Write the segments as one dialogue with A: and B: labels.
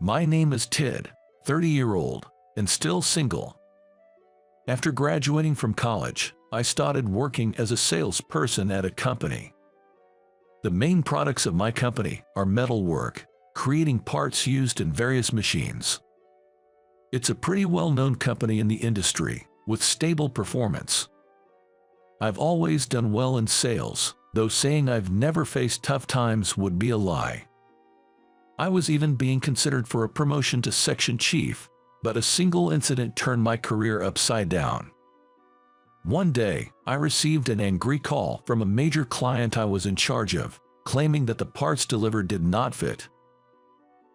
A: My name is Tid, 30-year-old, and still single. After graduating from college, I started working as a salesperson at a company. The main products of my company are metalwork, creating parts used in various machines. It's a pretty well-known company in the industry, with stable performance. I've always done well in sales, though saying I've never faced tough times would be a lie. I was even being considered for a promotion to section chief, but a single incident turned my career upside down. One day, I received an angry call from a major client I was in charge of, claiming that the parts delivered did not fit.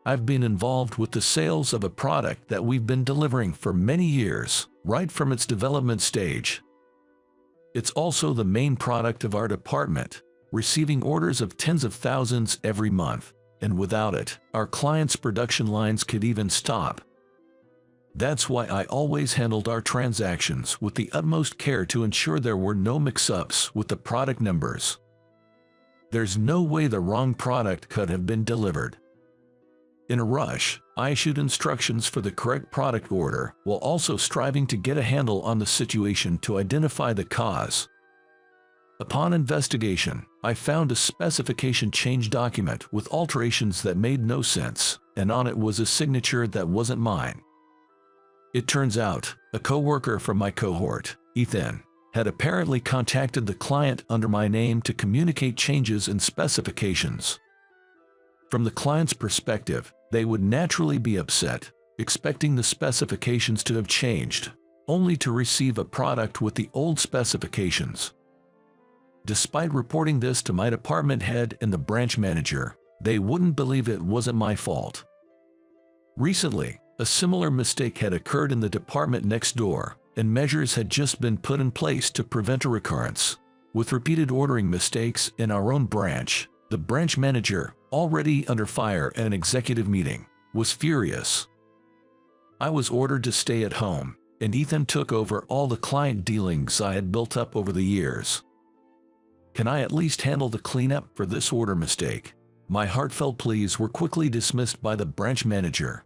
A: I've been involved with the sales of a product that we've been delivering for many years, right from its development stage. It's also the main product of our department, receiving orders of tens of thousands every month, and without it, our clients' production lines could even stop. That's why I always handled our transactions with the utmost care to ensure there were no mix-ups with the product numbers. There's no way the wrong product could have been delivered. In a rush, I issued instructions for the correct product order while also striving to get a handle on the situation to identify the cause. Upon investigation, I found a specification change document with alterations that made no sense, and on it was a signature that wasn't mine. It turns out, a co-worker from my cohort, Ethan, had apparently contacted the client under my name to communicate changes in specifications. From the client's perspective, they would naturally be upset, expecting the specifications to have changed, only to receive a product with the old specifications. Despite reporting this to my department head and the branch manager, they wouldn't believe it wasn't my fault. Recently, a similar mistake had occurred in the department next door, and measures had just been put in place to prevent a recurrence. With repeated ordering mistakes in our own branch, the branch manager, already under fire at an executive meeting, was furious. I was ordered to stay at home, and Ethan took over all the client dealings I had built up over the years. Can I at least handle the cleanup for this order mistake? My heartfelt pleas were quickly dismissed by the branch manager.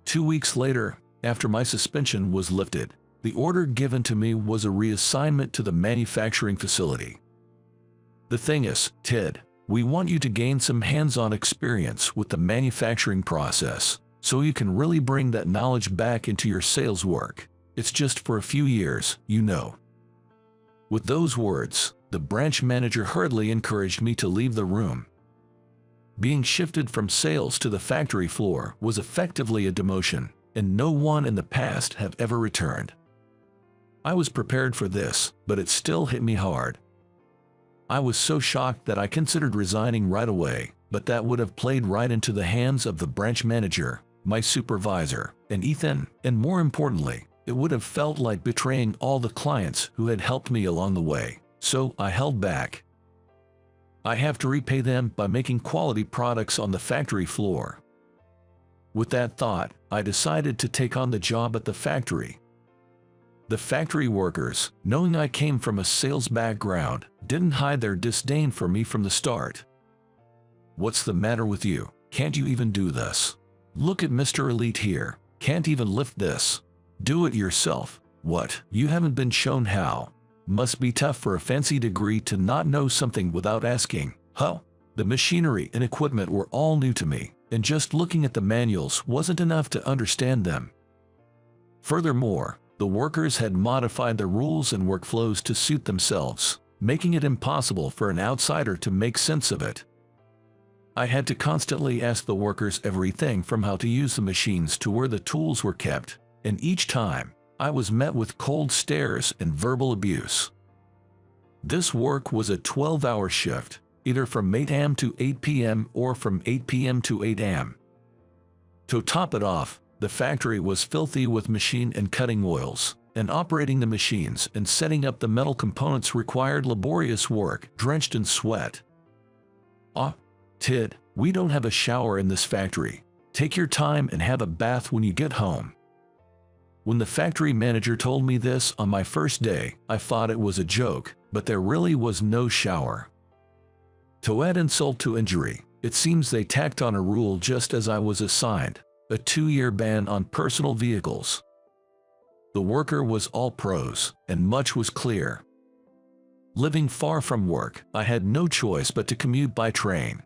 A: 2 weeks later, after my suspension was lifted, the order given to me was a reassignment to the manufacturing facility. The thing is, Ted, we want you to gain some hands-on experience with the manufacturing process, so you can really bring that knowledge back into your sales work. It's just for a few years, you know. With those words, the branch manager hurriedly encouraged me to leave the room. Being shifted from sales to the factory floor was effectively a demotion, and no one in the past have ever returned. I was prepared for this, but it still hit me hard. I was so shocked that I considered resigning right away, but that would have played right into the hands of the branch manager, my supervisor, and Ethan, and more importantly, it would have felt like betraying all the clients who had helped me along the way. So I held back. I have to repay them by making quality products on the factory floor. With that thought, I decided to take on the job at the factory. The factory workers, knowing I came from a sales background, didn't hide their disdain for me from the start. What's the matter with you? Can't you even do this? Look at Mr. Elite here. Can't even lift this. Do it yourself. What? You haven't been shown how? Must be tough for a fancy degree to not know something without asking. Huh? The machinery and equipment were all new to me, and just looking at the manuals wasn't enough to understand them. Furthermore, the workers had modified the rules and workflows to suit themselves, making it impossible for an outsider to make sense of it. I had to constantly ask the workers everything from how to use the machines to where the tools were kept, and each time, I was met with cold stares and verbal abuse. This work was a 12-hour shift, either from 8 a.m. to 8 p.m. or from 8 p.m. to 8 a.m. To top it off, the factory was filthy with machine and cutting oils, and operating the machines and setting up the metal components required laborious work, drenched in sweat. Tid, we don't have a shower in this factory. Take your time and have a bath when you get home. When the factory manager told me this on my first day, I thought it was a joke, but there really was no shower. To add insult to injury, It seems they tacked on a rule just as I was assigned, a 2-year ban on personal vehicles. The worker was all pros, and much was clear. Living far from work, I had no choice but to commute by train.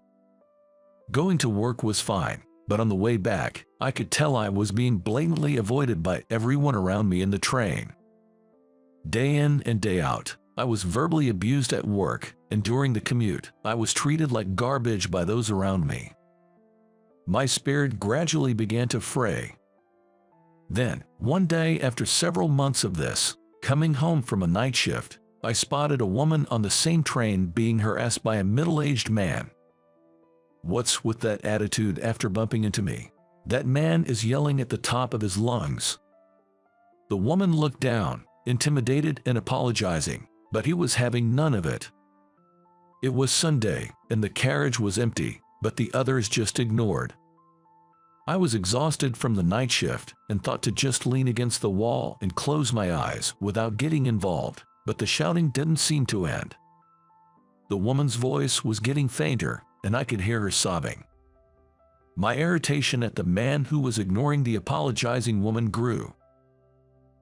A: Going to work was fine, but on the way back, I could tell I was being blatantly avoided by everyone around me in the train. Day in and day out, I was verbally abused at work, and during the commute, I was treated like garbage by those around me. My spirit gradually began to fray. Then, one day after several months of this, coming home from a night shift, I spotted a woman on the same train being harassed by a middle-aged man. What's with that attitude after bumping into me? That man is yelling at the top of his lungs. The woman looked down, intimidated and apologizing, but he was having none of it. It was Sunday, and the carriage was empty, but the others just ignored. I was exhausted from the night shift and thought to just lean against the wall and close my eyes without getting involved, but the shouting didn't seem to end. The woman's voice was getting fainter, and I could hear her sobbing. My irritation at the man who was ignoring the apologizing woman grew.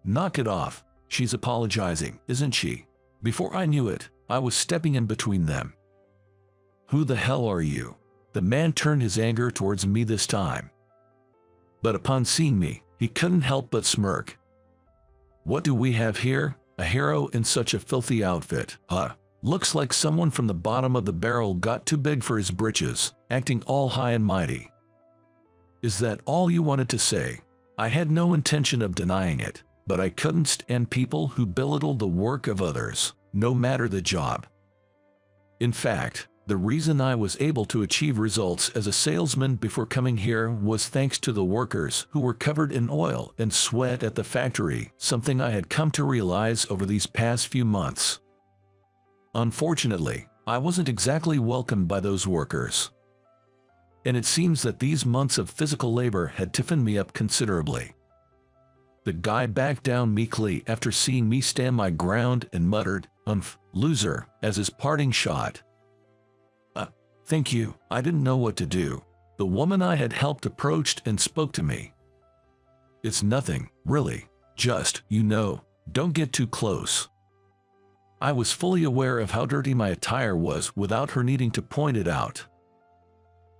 A: Knock it off, she's apologizing, isn't she? Before I knew it, I was stepping in between them. Who the hell are you? The man turned his anger towards me this time. But upon seeing me, he couldn't help but smirk. What do we have here? A hero in such a filthy outfit, huh? Looks like someone from the bottom of the barrel got too big for his britches, acting all high and mighty. Is that all you wanted to say? I had no intention of denying it, but I couldn't stand people who belittled the work of others, no matter the job. In fact, the reason I was able to achieve results as a salesman before coming here was thanks to the workers who were covered in oil and sweat at the factory, something I had come to realize over these past few months. Unfortunately, I wasn't exactly welcomed by those workers. And it seems that these months of physical labor had toughened me up considerably. The guy backed down meekly after seeing me stand my ground and muttered, loser," as his parting shot. Thank you, I didn't know what to do. The woman I had helped approached and spoke to me. It's nothing, really, just, don't get too close. I was fully aware of how dirty my attire was without her needing to point it out.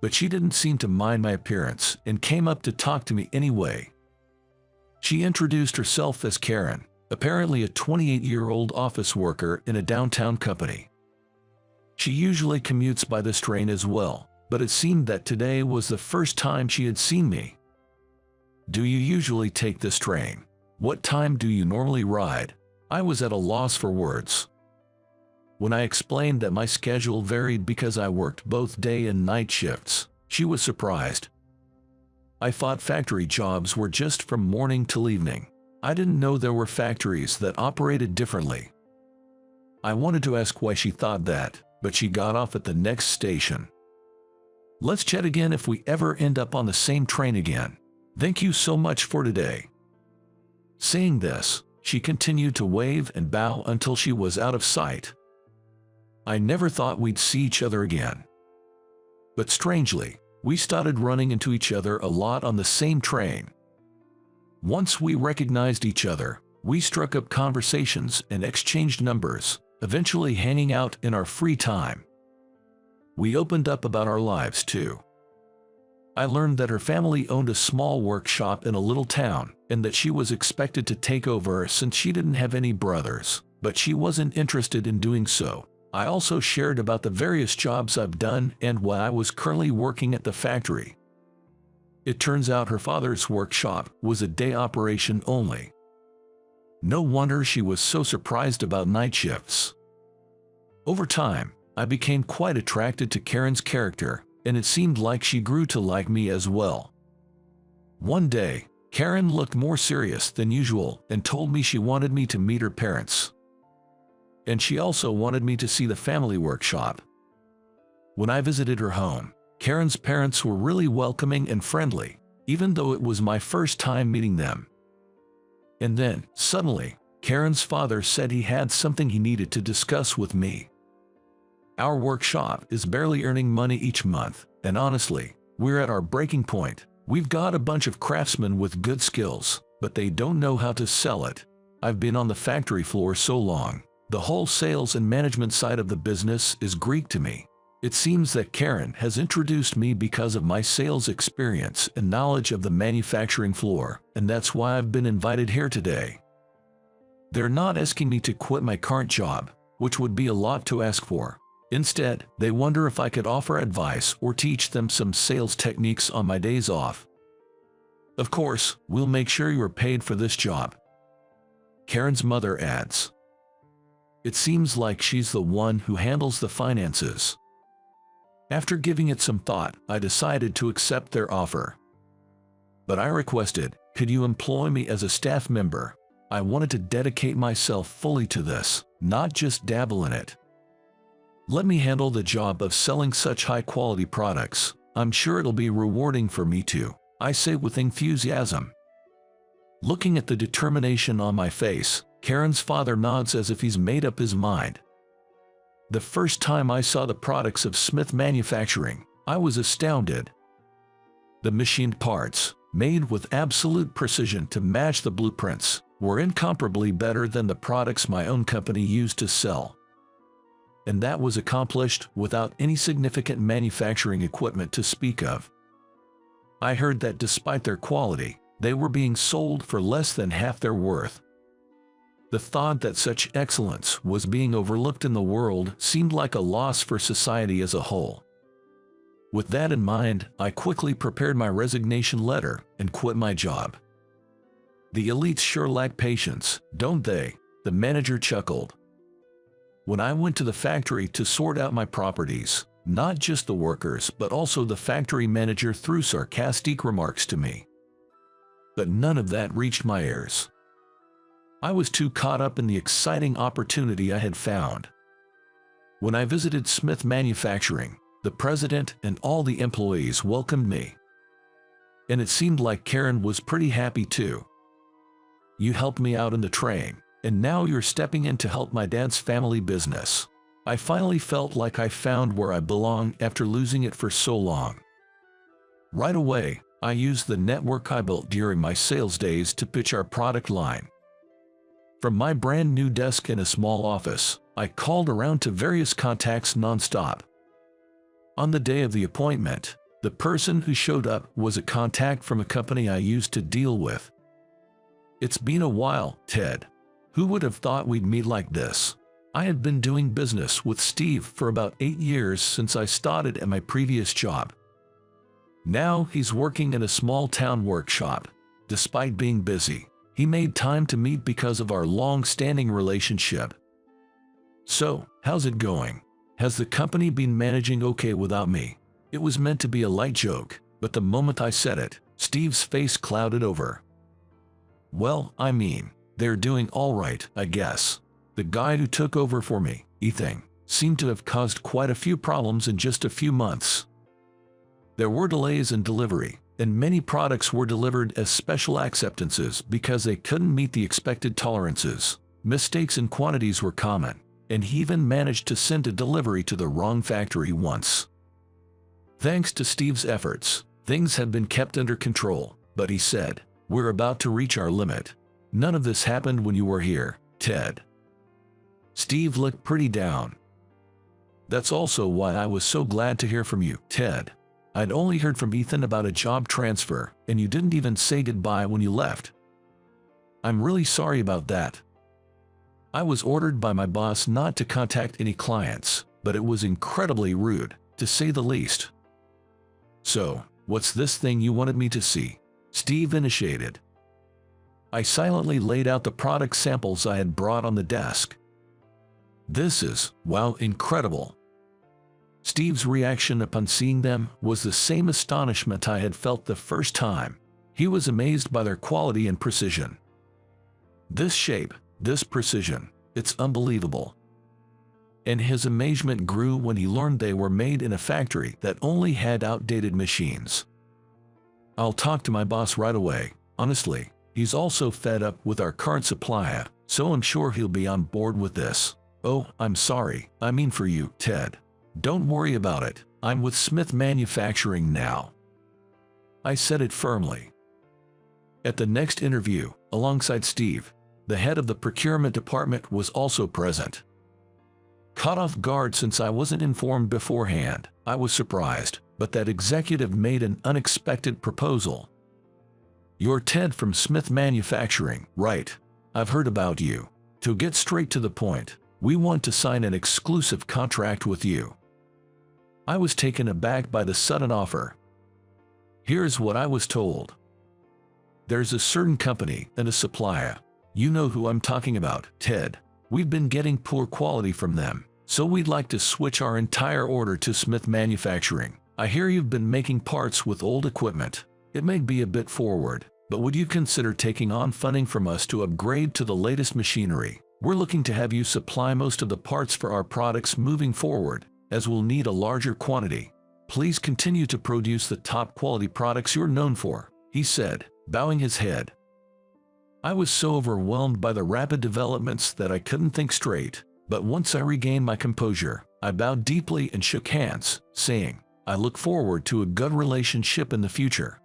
A: But she didn't seem to mind my appearance and came up to talk to me anyway. She introduced herself as Karen, apparently a 28-year-old office worker in a downtown company. She usually commutes by this train as well, but it seemed that today was the first time she had seen me. Do you usually take this train? What time do you normally ride? I was at a loss for words. When I explained that my schedule varied because I worked both day and night shifts, she was surprised. I thought factory jobs were just from morning till evening. I didn't know there were factories that operated differently. I wanted to ask why she thought that, but she got off at the next station. Let's chat again if we ever end up on the same train again. Thank you so much for today. Saying this, she continued to wave and bow until she was out of sight. I never thought we'd see each other again. But strangely, we started running into each other a lot on the same train. Once we recognized each other, we struck up conversations and exchanged numbers, eventually hanging out in our free time. We opened up about our lives too. I learned that her family owned a small workshop in a little town and that she was expected to take over since she didn't have any brothers, but she wasn't interested in doing so. I also shared about the various jobs I've done and why I was currently working at the factory. It turns out her father's workshop was a day operation only. No wonder she was so surprised about night shifts. Over time, I became quite attracted to Karen's character, and it seemed like she grew to like me as well. One day, Karen looked more serious than usual and told me she wanted me to meet her parents. And she also wanted me to see the family workshop. When I visited her home, Karen's parents were really welcoming and friendly, even though it was my first time meeting them. And then, suddenly, Karen's father said he had something he needed to discuss with me. Our workshop is barely earning money each month, and honestly, we're at our breaking point. We've got a bunch of craftsmen with good skills, but they don't know how to sell it. I've been on the factory floor so long. The whole sales and management side of the business is Greek to me. It seems that Karen has introduced me because of my sales experience and knowledge of the manufacturing floor, and that's why I've been invited here today. They're not asking me to quit my current job, which would be a lot to ask for. Instead, they wonder if I could offer advice or teach them some sales techniques on my days off. Of course, we'll make sure you're paid for this job. Karen's mother adds. It seems like she's the one who handles the finances. After giving it some thought, I decided to accept their offer. But I requested, could you employ me as a staff member? I wanted to dedicate myself fully to this, not just dabble in it. Let me handle the job of selling such high-quality products. I'm sure it'll be rewarding for me too, I say with enthusiasm. Looking at the determination on my face, Karen's father nods as if he's made up his mind. The first time I saw the products of Smith Manufacturing, I was astounded. The machined parts, made with absolute precision to match the blueprints, were incomparably better than the products my own company used to sell. And that was accomplished without any significant manufacturing equipment to speak of. I heard that despite their quality, they were being sold for less than half their worth. The thought that such excellence was being overlooked in the world seemed like a loss for society as a whole. With that in mind, I quickly prepared my resignation letter and quit my job. The elites sure lack patience, don't they? The manager chuckled. When I went to the factory to sort out my properties, not just the workers but also the factory manager threw sarcastic remarks to me. But none of that reached my ears. I was too caught up in the exciting opportunity I had found. When I visited Smith Manufacturing, the president and all the employees welcomed me. And it seemed like Karen was pretty happy too. You helped me out in the train, and now you're stepping in to help my dad's family business. I finally felt like I found where I belong after losing it for so long. Right away, I used the network I built during my sales days to pitch our product line. From my brand new desk in a small office, I called around to various contacts nonstop. On the day of the appointment, the person who showed up was a contact from a company I used to deal with. It's been a while, Ted. Who would have thought we'd meet like this? I had been doing business with Steve for about 8 years since I started at my previous job. Now he's working in a small town workshop. Despite being busy, he made time to meet because of our long-standing relationship. So, how's it going? Has the company been managing okay without me? It was meant to be a light joke, but the moment I said it, Steve's face clouded over. Well, I mean, they're doing all right, I guess. The guy who took over for me, Ethan, seemed to have caused quite a few problems in just a few months. There were delays in delivery, and many products were delivered as special acceptances because they couldn't meet the expected tolerances. Mistakes in quantities were common, and he even managed to send a delivery to the wrong factory once. Thanks to Steve's efforts, things had been kept under control, but he said, "We're about to reach our limit. None of this happened when you were here, Ted." Steve looked pretty down. That's also why I was so glad to hear from you, Ted. I'd only heard from Ethan about a job transfer, and you didn't even say goodbye when you left. I'm really sorry about that. I was ordered by my boss not to contact any clients, but it was incredibly rude, to say the least. So, what's this thing you wanted me to see? Steve initiated. I silently laid out the product samples I had brought on the desk. This is, wow, incredible. Steve's reaction upon seeing them was the same astonishment I had felt the first time. He was amazed by their quality and precision. This shape, this precision, it's unbelievable. And his amazement grew when he learned they were made in a factory that only had outdated machines. I'll talk to my boss right away. Honestly, he's also fed up with our current supplier, so I'm sure he'll be on board with this. Oh, I'm sorry, I mean for you, Ted. Don't worry about it, I'm with Smith Manufacturing now. I said it firmly. At the next interview, alongside Steve, the head of the procurement department was also present. Caught off guard since I wasn't informed beforehand, I was surprised, but that executive made an unexpected proposal. "You're Ted from Smith Manufacturing, right? I've heard about you. To get straight to the point, we want to sign an exclusive contract with you." I was taken aback by the sudden offer. Here's what I was told. "There's a certain company and a supplier. You know who I'm talking about, Ted. We've been getting poor quality from them, so we'd like to switch our entire order to Smith Manufacturing. I hear you've been making parts with old equipment. It may be a bit forward, but would you consider taking on funding from us to upgrade to the latest machinery? We're looking to have you supply most of the parts for our products moving forward, as we'll need a larger quantity. Please continue to produce the top quality products you're known for," he said, bowing his head. I was so overwhelmed by the rapid developments that I couldn't think straight, but once I regained my composure, I bowed deeply and shook hands, saying, "I look forward to a good relationship in the future."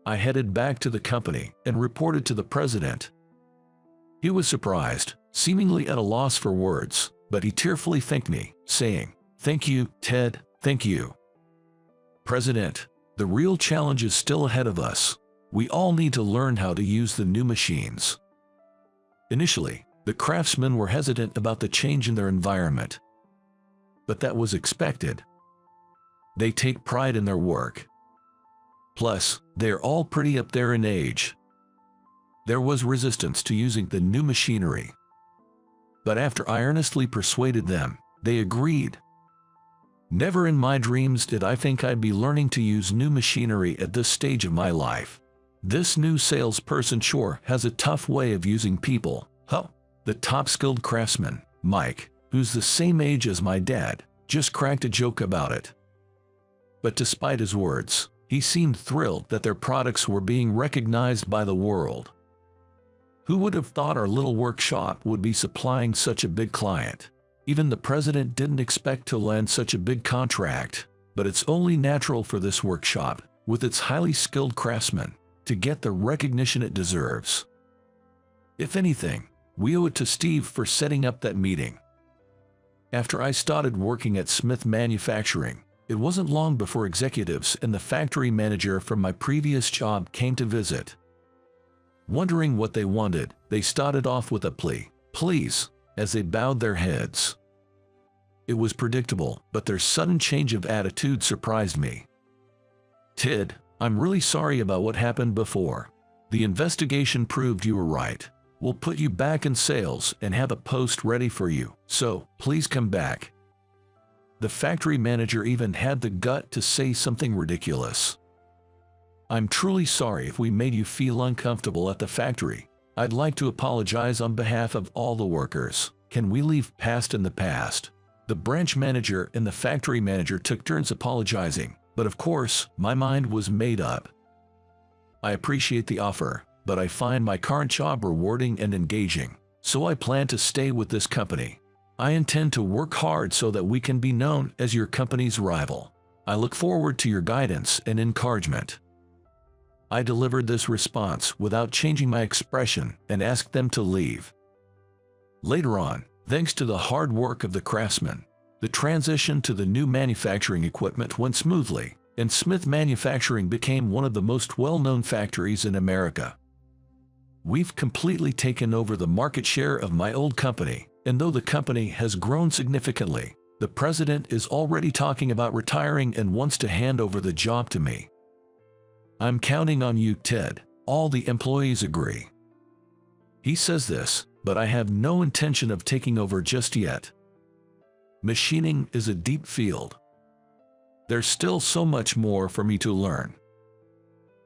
A: I headed back to the company and reported to the president. He was surprised, seemingly at a loss for words, but he tearfully thanked me, saying, "Thank you, Ted, thank you." "President, the real challenge is still ahead of us. We all need to learn how to use the new machines." Initially, the craftsmen were hesitant about the change in their environment. But that was expected. They take pride in their work. Plus, they're all pretty up there in age. There was resistance to using the new machinery. But after I earnestly persuaded them, they agreed. Never in my dreams did I think I'd be learning to use new machinery at this stage of my life. This new salesperson sure has a tough way of using people. The top skilled craftsman, Mike, who's the same age as my dad, just cracked a joke about it. But despite his words, he seemed thrilled that their products were being recognized by the world. Who would have thought our little workshop would be supplying such a big client? Even the president didn't expect to land such a big contract, but it's only natural for this workshop, with its highly skilled craftsmen, to get the recognition it deserves. If anything, we owe it to Steve for setting up that meeting. After I started working at Smith Manufacturing, it wasn't long before executives and the factory manager from my previous job came to visit. Wondering what they wanted, they started off with a plea, "Please," as they bowed their heads. It was predictable, but their sudden change of attitude surprised me. "Ted, I'm really sorry about what happened before. The investigation proved you were right. We'll put you back in sales and have a post ready for you, so please come back." The factory manager even had the gut to say something ridiculous. "I'm truly sorry if we made you feel uncomfortable at the factory. I'd like to apologize on behalf of all the workers. Can we leave past in the past?" The branch manager and the factory manager took turns apologizing, but of course, my mind was made up. I appreciate the offer, but I find my current job rewarding and engaging, so I plan to stay with this company. I intend to work hard so that we can be known as your company's rival. I look forward to your guidance and encouragement. I delivered this response without changing my expression and asked them to leave. Later on, thanks to the hard work of the craftsmen, the transition to the new manufacturing equipment went smoothly, and Smith Manufacturing became one of the most well-known factories in America. We've completely taken over the market share of my old company, and though the company has grown significantly, the president is already talking about retiring and wants to hand over the job to me. "I'm counting on you, Ted," all the employees agree. He says this, but I have no intention of taking over just yet. Machining is a deep field. There's still so much more for me to learn.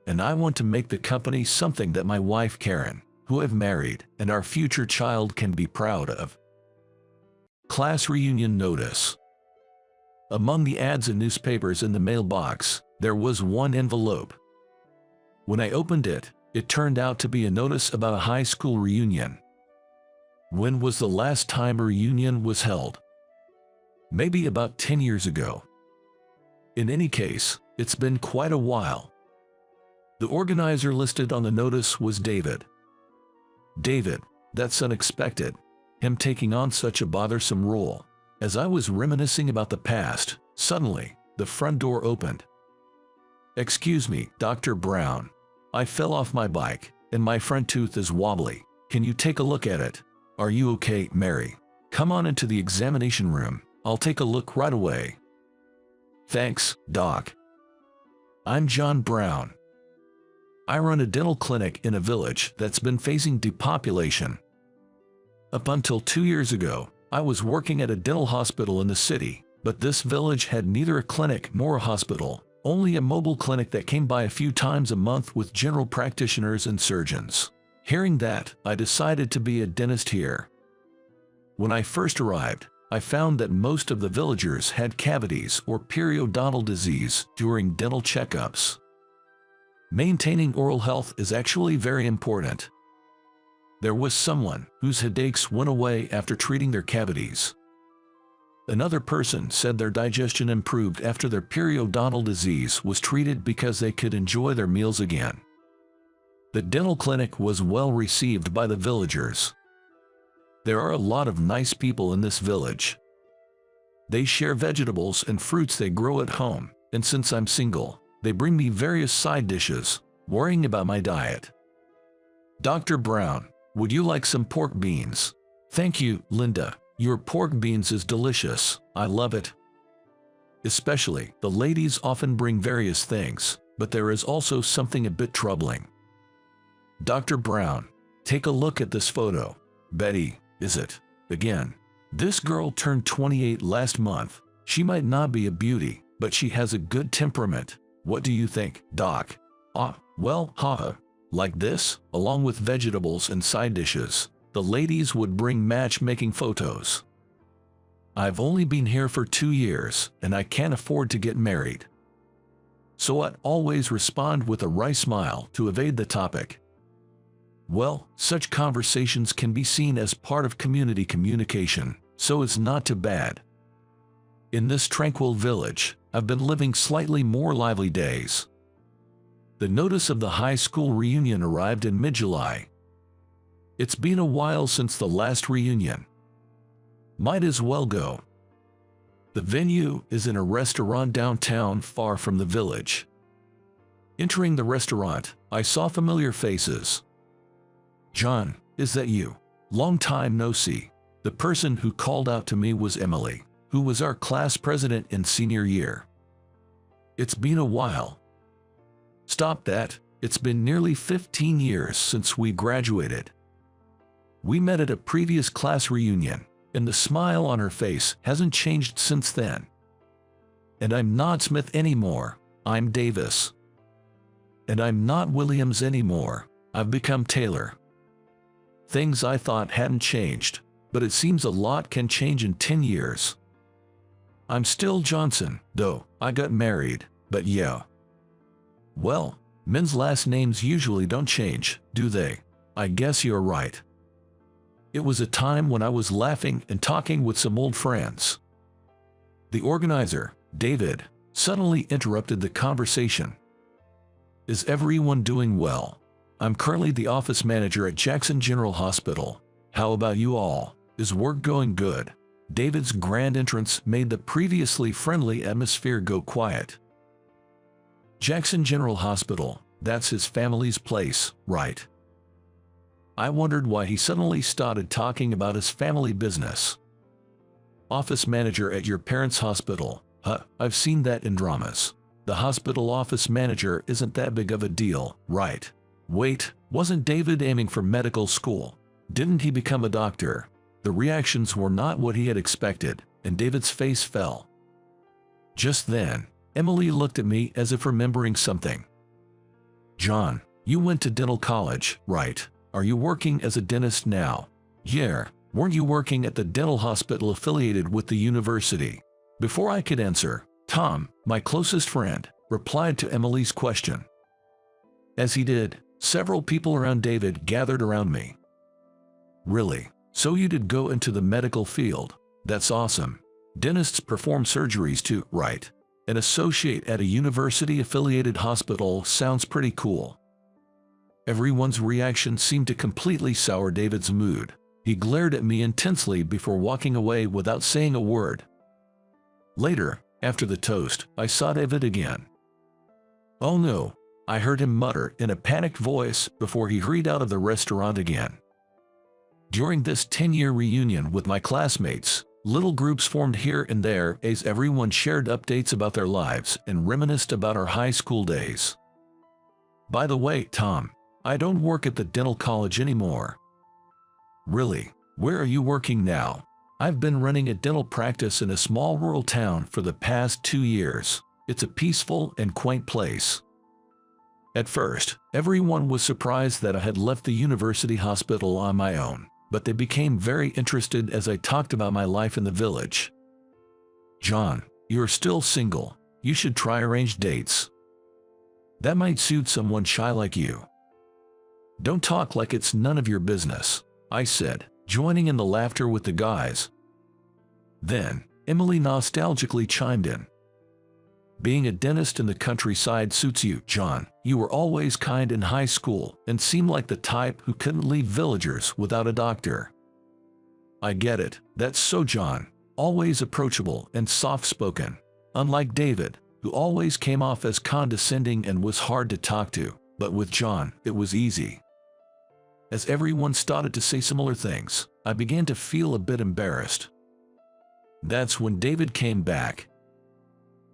A: And I want to make the company something that my wife Karen, who I've married, and our future child can be proud of. Class reunion notice. Among the ads and newspapers in the mailbox, there was one envelope. When I opened it, it turned out to be a notice about a high school reunion. When was the last time a reunion was held? Maybe about 10 years ago. In any case, it's been quite a while. The organizer listed on the notice was David. David, that's unexpected, him taking on such a bothersome role. As I was reminiscing about the past, suddenly, the front door opened. "Excuse me, Dr. Brown. I fell off my bike, and my front tooth is wobbly. Can you take a look at it? Are you okay, Mary? Come on into the examination room. I'll take a look right away." "Thanks, Doc. I'm John Brown. I run a dental clinic in a village that's been facing depopulation. Up until 2 years ago, I was working at a dental hospital in the city, but this village had neither a clinic nor a hospital, only a mobile clinic that came by a few times a month with general practitioners and surgeons. Hearing that, I decided to be a dentist here. When I first arrived, I found that most of the villagers had cavities or periodontal disease during dental checkups. Maintaining oral health is actually very important. There was someone whose headaches went away after treating their cavities. Another person said their digestion improved after their periodontal disease was treated because they could enjoy their meals again. The dental clinic was well received by the villagers. There are a lot of nice people in this village. They share vegetables and fruits they grow at home, and since I'm single, they bring me various side dishes, worrying about my diet. "Dr. Brown, would you like some pork beans?" "Thank you, Linda. Your pork beans is delicious. I love it." Especially, the ladies often bring various things, but there is also something a bit troubling. "Dr. Brown, take a look at this photo. Betty, is it? Again. This girl turned 28 last month. She might not be a beauty, but she has a good temperament. What do you think, Doc?" Well, haha. Like this, along with vegetables and side dishes, the ladies would bring matchmaking photos. "I've only been here for 2 years, and I can't afford to get married." So I'd always respond with a wry smile to evade the topic. Well, such conversations can be seen as part of community communication, so it's not too bad. In this tranquil village, I've been living slightly more lively days. The notice of the high school reunion arrived in mid-July. It's been a while since the last reunion. Might as well go. The venue is in a restaurant downtown far from the village. Entering the restaurant, I saw familiar faces. "John, is that you? Long time no see." The person who called out to me was Emily, who was our class president in senior year. "It's been a while." "Stop that, it's been nearly 15 years since we graduated. We met at a previous class reunion, and the smile on her face hasn't changed since then. And I'm not Smith anymore, I'm Davis. And I'm not Williams anymore, I've become Taylor. Things I thought hadn't changed, but it seems a lot can change in 10 years. I'm still Johnson, though I got married, but yeah. Well, men's last names usually don't change, do they? I guess you're right." It was a time when I was laughing and talking with some old friends. The organizer, David, suddenly interrupted the conversation. "Is everyone doing well? I'm currently the office manager at Jackson General Hospital. How about you all? Is work going good?" David's grand entrance made the previously friendly atmosphere go quiet. Jackson General Hospital, that's his family's place, right? I wondered why he suddenly started talking about his family business. "Office manager at your parents' hospital? I've seen that in dramas. The hospital office manager isn't that big of a deal, right? Wait, wasn't David aiming for medical school? Didn't he become a doctor?" The reactions were not what he had expected, and David's face fell. Just then, Emily looked at me as if remembering something. "John, you went to dental college, right? Are you working as a dentist now?" "Yeah, weren't you working at the dental hospital affiliated with the university?" Before I could answer, Tom, my closest friend, replied to Emily's question. As he did, several people around David gathered around me. "Really? So you did go into the medical field? That's awesome. Dentists perform surgeries too, right? An associate at a university-affiliated hospital sounds pretty cool. Everyone's reaction seemed to completely sour David's mood. He glared at me intensely before walking away without saying a word. Later, after the toast, I saw David again. "Oh no," I heard him mutter in a panicked voice before he hurried out of the restaurant again. During this 10-year reunion with my classmates, little groups formed here and there as everyone shared updates about their lives and reminisced about our high school days. "By the way, Tom, I don't work at the dental college anymore." "Really? Where are you working now?" "I've been running a dental practice in a small rural town for the past 2 years. It's a peaceful and quaint place." At first, everyone was surprised that I had left the university hospital on my own, but they became very interested as I talked about my life in the village. "John, you're still single. You should try arranged dates. That might suit someone shy like you." "Don't talk like it's none of your business," I said, joining in the laughter with the guys. Then, Emily nostalgically chimed in. "Being a dentist in the countryside suits you, John. You were always kind in high school and seemed like the type who couldn't leave villagers without a doctor." "I get it. That's so John. Always approachable and soft-spoken. Unlike David, who always came off as condescending and was hard to talk to, but with John, it was easy." As everyone started to say similar things, I began to feel a bit embarrassed. That's when David came back.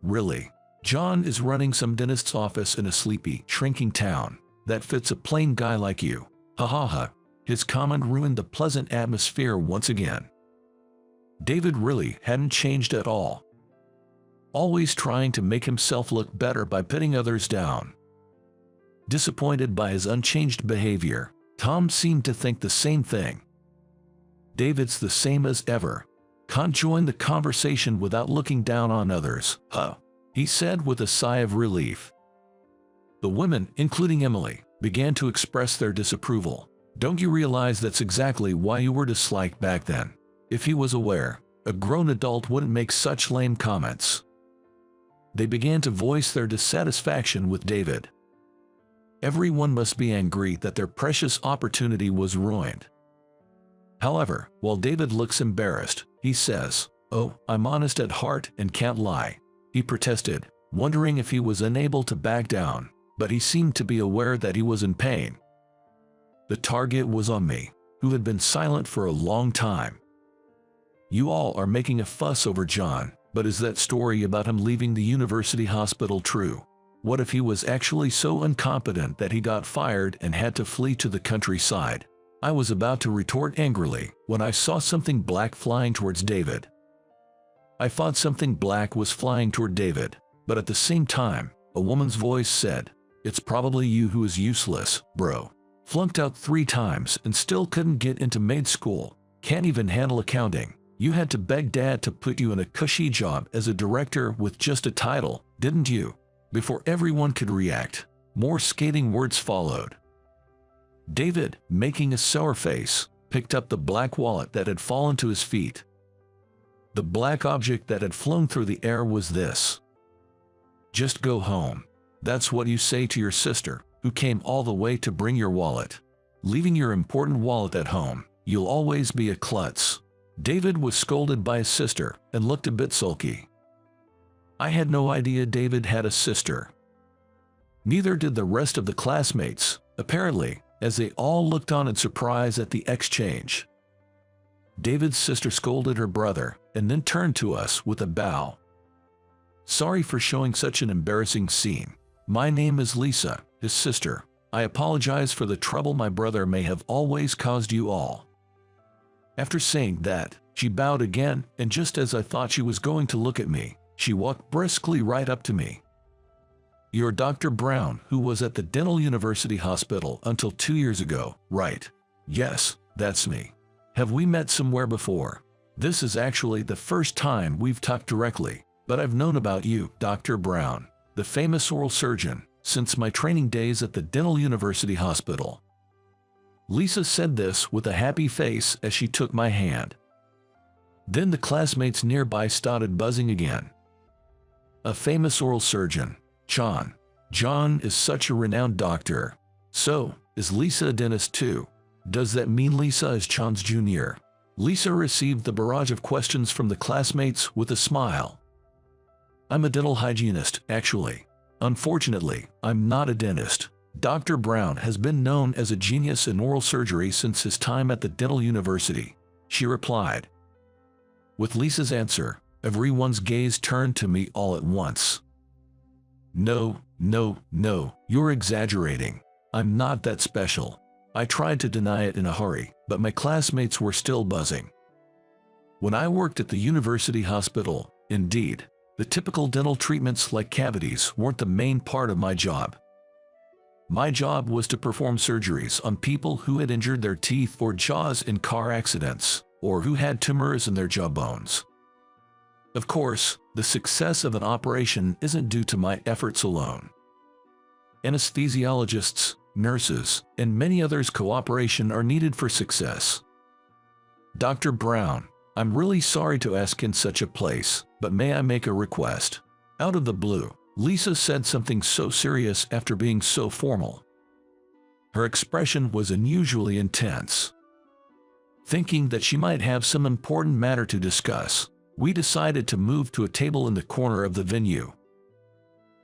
A: "Really? John is running some dentist's office in a sleepy, shrinking town. That fits a plain guy like you. Ha ha ha." His comment ruined the pleasant atmosphere once again. David really hadn't changed at all. Always trying to make himself look better by putting others down. Disappointed by his unchanged behavior, Tom seemed to think the same thing. "David's the same as ever. Can't join the conversation without looking down on others, huh?" he said with a sigh of relief. The women, including Emily, began to express their disapproval. "Don't you realize that's exactly why you were disliked back then? If he was aware, a grown adult wouldn't make such lame comments." They began to voice their dissatisfaction with David. Everyone must be angry that their precious opportunity was ruined. However, while David looks embarrassed, he says, "Oh, I'm honest at heart and can't lie." He protested, wondering if he was unable to back down, but he seemed to be aware that he was in pain. The target was on me, who had been silent for a long time. "You all are making a fuss over John, but is that story about him leaving the university hospital true? What if he was actually so incompetent that he got fired and had to flee to the countryside?" I was about to retort angrily when I saw something black flying towards David. I thought something black was flying toward David, but at the same time, a woman's voice said, "It's probably you who is useless, bro. Flunked out 3 times and still couldn't get into maid school. Can't even handle accounting. You had to beg Dad to put you in a cushy job as a director with just a title, didn't you?" Before everyone could react, more scathing words followed. David, making a sour face, picked up the black wallet that had fallen to his feet. The black object that had flown through the air was this. "Just go home. That's what you say to your sister, who came all the way to bring your wallet. Leaving your important wallet at home, you'll always be a klutz." David was scolded by his sister and looked a bit sulky. I had no idea David had a sister. Neither did the rest of the classmates, apparently, as they all looked on in surprise at the exchange. David's sister scolded her brother and then turned to us with a bow. "Sorry for showing such an embarrassing scene. My name is Lisa, his sister. I apologize for the trouble my brother may have always caused you all." After saying that, she bowed again, and just as I thought she was going to look at me, she walked briskly right up to me. "You're Dr. Brown, who was at the Dental University Hospital until 2 years ago, right?" "Yes, that's me. Have we met somewhere before?" "This is actually the first time we've talked directly, but I've known about you, Dr. Brown, the famous oral surgeon, since my training days at the Dental University Hospital." Lisa said this with a happy face as she took my hand. Then the classmates nearby started buzzing again. A famous oral surgeon, John. John is such a renowned doctor. So, is Lisa a dentist too? Does that mean Lisa is John's junior? Lisa received the barrage of questions from the classmates with a smile. I'm a dental hygienist, actually. Unfortunately, I'm not a dentist. Dr. Brown has been known as a genius in oral surgery since his time at the dental university, she replied. With Lisa's answer, everyone's gaze turned to me all at once. No, you're exaggerating. I'm not that special. I tried to deny it in a hurry, but my classmates were still buzzing. When I worked at the university hospital, indeed, the typical dental treatments like cavities weren't the main part of my job. My job was to perform surgeries on people who had injured their teeth or jaws in car accidents, or who had tumors in their jawbones. Of course, the success of an operation isn't due to my efforts alone. Anesthesiologists, nurses, and many others' cooperation are needed for success. Dr. Brown, I'm really sorry to ask in such a place, but may I make a request? Out of the blue, Lisa said something so serious after being so formal. Her expression was unusually intense. Thinking that she might have some important matter to discuss, we decided to move to a table in the corner of the venue.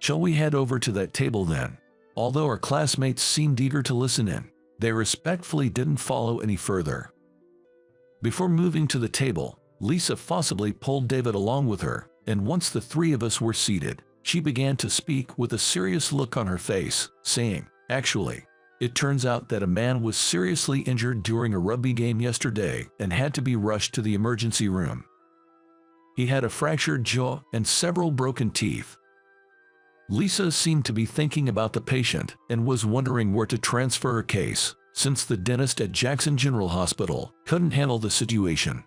A: Shall we head over to that table then? Although our classmates seemed eager to listen in, they respectfully didn't follow any further. Before moving to the table, Lisa forcibly pulled David along with her, and once the three of us were seated, she began to speak with a serious look on her face, saying, Actually, it turns out that a man was seriously injured during a rugby game yesterday and had to be rushed to the emergency room. He had a fractured jaw and several broken teeth. Lisa seemed to be thinking about the patient and was wondering where to transfer her case, since the dentist at Jackson General Hospital couldn't handle the situation.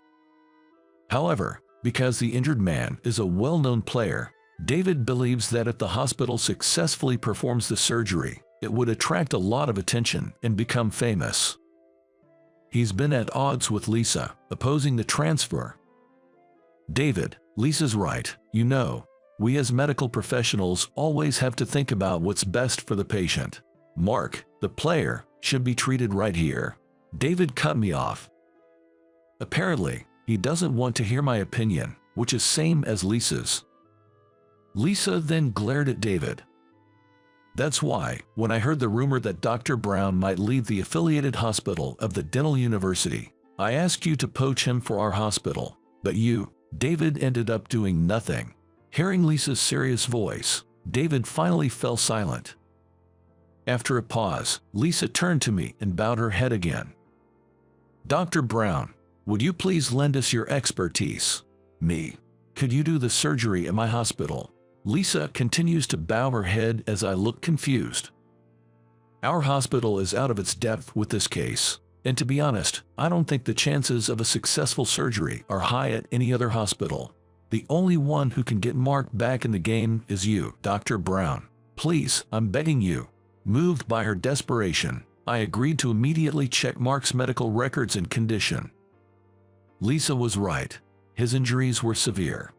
A: However, because the injured man is a well-known player, David believes that if the hospital successfully performs the surgery, it would attract a lot of attention and become famous. He's been at odds with Lisa, opposing the transfer. David, Lisa's right. You know, we as medical professionals always have to think about what's best for the patient. Mark, the player, should be treated right here. David cut me off. Apparently, he doesn't want to hear my opinion, which is same as Lisa's. Lisa then glared at David. That's why, when I heard the rumor that Dr. Brown might leave the affiliated hospital of the dental university, I asked you to poach him for our hospital, but you, David, ended up doing nothing. Hearing Lisa's serious voice, David finally fell silent. After a pause, Lisa turned to me and bowed her head again. Dr. Brown, would you please lend us your expertise? Me. Could you do the surgery at my hospital? Lisa continues to bow her head as I look confused. Our hospital is out of its depth with this case, and to be honest, I don't think the chances of a successful surgery are high at any other hospital. The only one who can get Mark back in the game is you, Dr. Brown. Please, I'm begging you. Moved by her desperation, I agreed to immediately check Mark's medical records and condition. Lisa was right. His injuries were severe.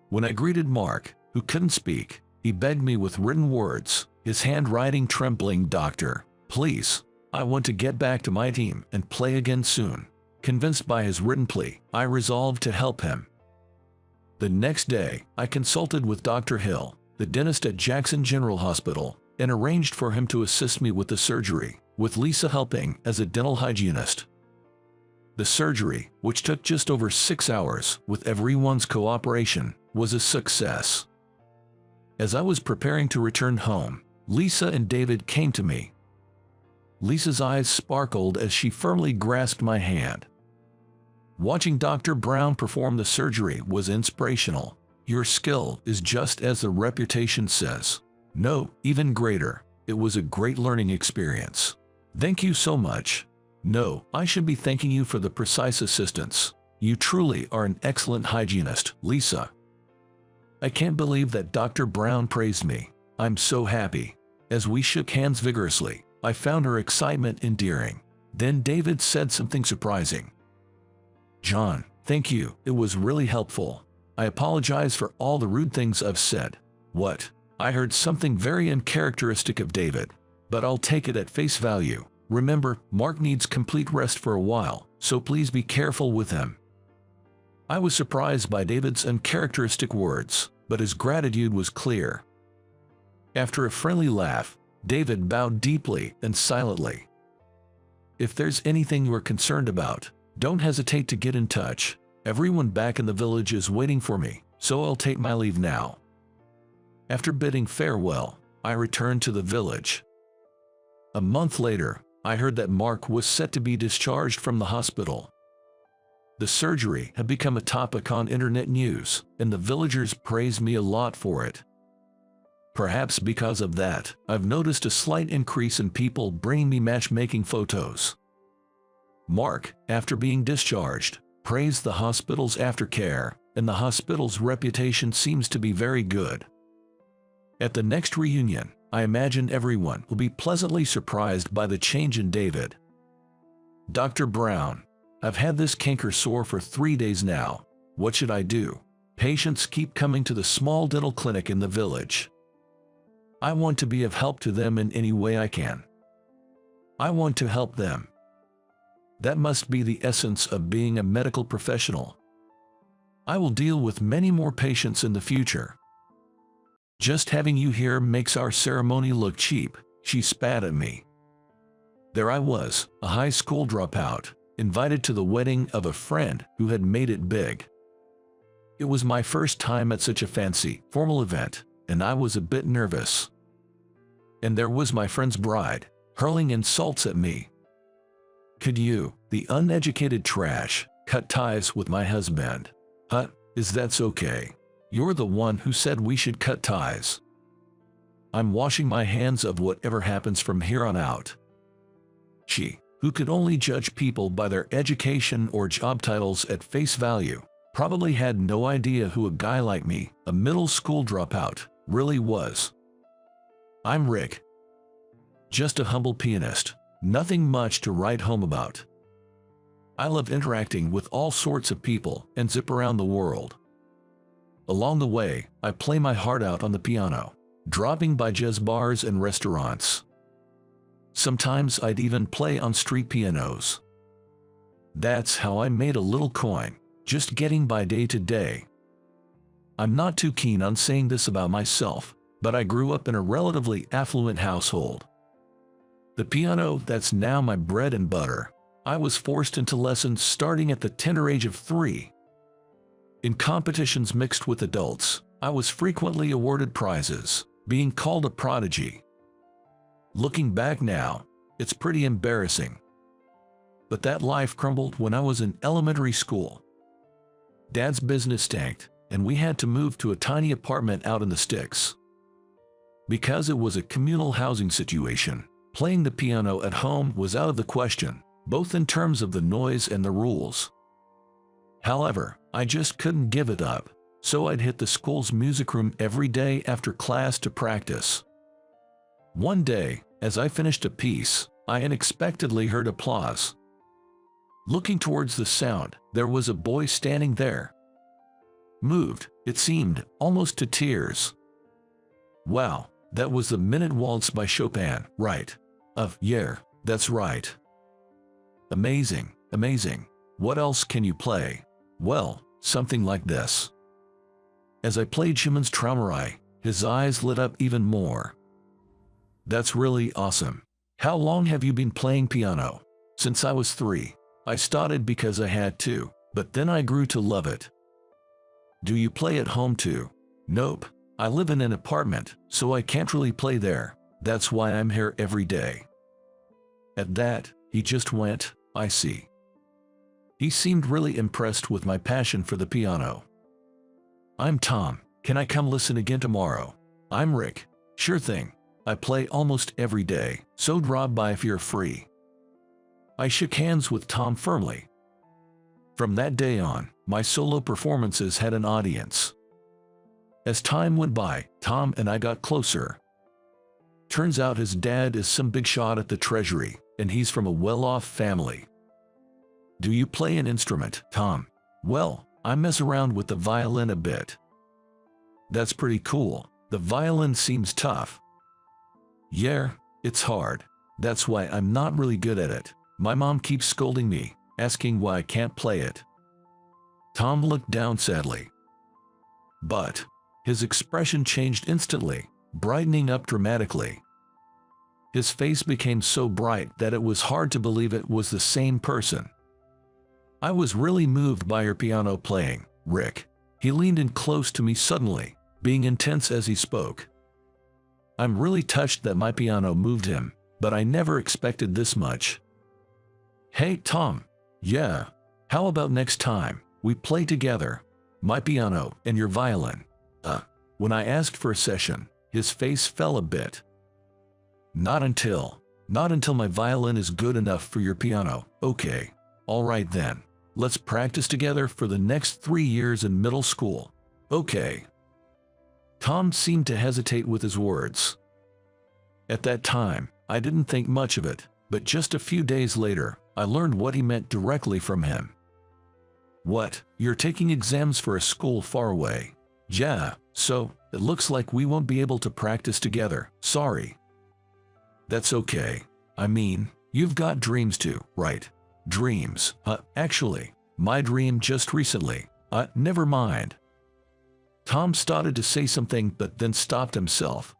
A: When I greeted Mark, who couldn't speak, he begged me with written words, his handwriting trembling, Doctor, please, I want to get back to my team and play again soon. Convinced by his written plea, I resolved to help him. The next day, I consulted with Dr. Hill, the dentist at Jackson General Hospital, and arranged for him to assist me with the surgery, with Lisa helping as a dental hygienist. The surgery, which took just over 6 hours with everyone's cooperation, was a success. As I was preparing to return home, Lisa and David came to me. Lisa's eyes sparkled as she firmly grasped my hand. Watching Dr. Brown perform the surgery was inspirational. Your skill is just as the reputation says. No, even greater. It was a great learning experience. Thank you so much. No, I should be thanking you for the precise assistance. You truly are an excellent hygienist, Lisa. I can't believe that Dr. Brown praised me. I'm so happy. As we shook hands vigorously, I found her excitement endearing. Then David said something surprising. John, Thank you, it was really helpful. I apologize for all the rude things I've said. What? I heard something very uncharacteristic of David, but I'll take it at face value. Remember, Mark needs complete rest for a while, so please be careful with him. I was surprised by David's uncharacteristic words, but his gratitude was clear. After a friendly laugh, David bowed deeply and silently. If there's anything you're concerned about, don't hesitate to get in touch. Everyone back in the village is waiting for me, so I'll take my leave now. After bidding farewell, I returned to the village. A month later, I heard that Mark was set to be discharged from the hospital. The surgery had become a topic on internet news, and the villagers praised me a lot for it. Perhaps because of that, I've noticed a slight increase in people bringing me matchmaking photos. Mark, after being discharged, praised the hospital's aftercare, and the hospital's reputation seems to be very good. At the next reunion, I imagine everyone will be pleasantly surprised by the change in David. Dr. Brown, I've had this canker sore for 3 days now. What should I do? Patients keep coming to the small dental clinic in the village. I want to be of help to them in any way I can. I want to help them. That must be the essence of being a medical professional. I will deal with many more patients in the future. Just having you here makes our ceremony look cheap, she spat at me. There I was, a high school dropout, invited to the wedding of a friend who had made it big. It was my first time at such a fancy, formal event, and I was a bit nervous. And there was my friend's bride, hurling insults at me. Could you, the uneducated trash, cut ties with my husband? Huh? Is that okay? You're the one who said we should cut ties. I'm washing my hands of whatever happens from here on out. She, who could only judge people by their education or job titles at face value, probably had no idea who a guy like me, a middle school dropout, really was. I'm Rick. Just a humble pianist, nothing much to write home about. I love interacting with all sorts of people and zip around the world. Along the way, I play my heart out on the piano, dropping by jazz bars and restaurants. Sometimes I'd even play on street pianos. That's how I made a little coin, just getting by day to day. I'm not too keen on saying this about myself, but I grew up in a relatively affluent household. The piano that's now my bread and butter, I was forced into lessons starting at the tender age of 3. In competitions mixed with adults, I was frequently awarded prizes, being called a prodigy. Looking back now, it's pretty embarrassing. But that life crumbled when I was in elementary school. Dad's business tanked, and we had to move to a tiny apartment out in the sticks. Because it was a communal housing situation, playing the piano at home was out of the question, both in terms of the noise and the rules. However, I just couldn't give it up, so I'd hit the school's music room every day after class to practice. One day, as I finished a piece, I unexpectedly heard applause. Looking towards the sound, there was a boy standing there. Moved, it seemed, almost to tears. Wow, that was the Minute Waltz by Chopin, right? Yeah, that's right. Amazing, amazing. What else can you play? Well, something like this. As I played Schumann's Traumerei, his eyes lit up even more. That's really awesome. How long have you been playing piano? Since I was 3. I started because I had to, but then I grew to love it. Do you play at home too? Nope. I live in an apartment, so I can't really play there. That's why I'm here every day. At that, he just went, I see. He seemed really impressed with my passion for the piano. I'm Tom. Can I come listen again tomorrow? I'm Rick. Sure thing. I play almost every day, so drop by if you're free. I shook hands with Tom firmly. From that day on, my solo performances had an audience. As time went by, Tom and I got closer. Turns out his dad is some big shot at the treasury, and he's from a well-off family. Do you play an instrument, Tom? Well, I mess around with the violin a bit. That's pretty cool. The violin seems tough. Yeah, it's hard. That's why I'm not really good at it. My mom keeps scolding me, asking why I can't play it. Tom looked down sadly. But his expression changed instantly, brightening up dramatically. His face became so bright that it was hard to believe it was the same person. I was really moved by your piano playing, Rick. He leaned in close to me suddenly, being intense as he spoke. I'm really touched that my piano moved him, but I never expected this much. Hey, Tom. Yeah. How about next time we play together? My piano and your violin. When I asked for a session, his face fell a bit. Not until my violin is good enough for your piano. Okay. All right then. Let's practice together for the next 3 years in middle school. Okay. Tom seemed to hesitate with his words. At that time, I didn't think much of it, but just a few days later, I learned what he meant directly from him. What? You're taking exams for a school far away? Yeah, so it looks like we won't be able to practice together. Sorry. That's okay. I mean, you've got dreams too, right? Dreams. Actually, my dream just recently. Never mind. Tom started to say something but then stopped himself.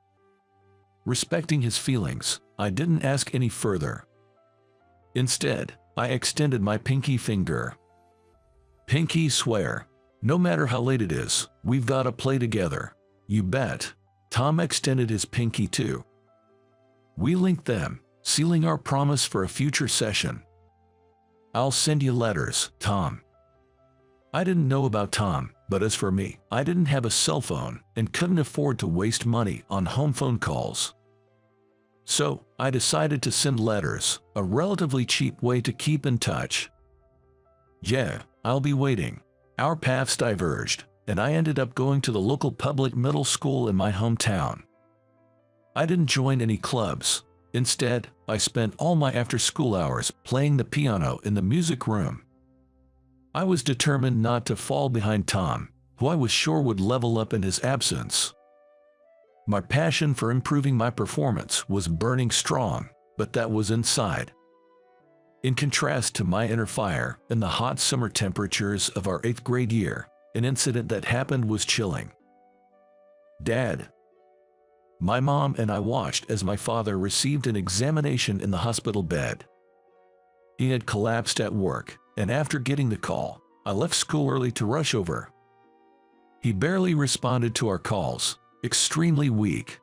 A: Respecting his feelings, I didn't ask any further. Instead, I extended my pinky finger. Pinky swear. No matter how late it is, we've got to play together. You bet. Tom extended his pinky too. We linked them, sealing our promise for a future session. I'll send you letters, Tom. I didn't know about Tom, but as for me, I didn't have a cell phone and couldn't afford to waste money on home phone calls. So, I decided to send letters, a relatively cheap way to keep in touch. Yeah, I'll be waiting. Our paths diverged, and I ended up going to the local public middle school in my hometown. I didn't join any clubs. Instead, I spent all my after-school hours playing the piano in the music room. I was determined not to fall behind Tom, who I was sure would level up in his absence. My passion for improving my performance was burning strong, but that was inside. In contrast to my inner fire in the hot summer temperatures of our 8th grade year, an incident that happened was chilling. Dad. My mom and I watched as my father received an examination in the hospital bed. He had collapsed at work, and after getting the call, I left school early to rush over. He barely responded to our calls, extremely weak.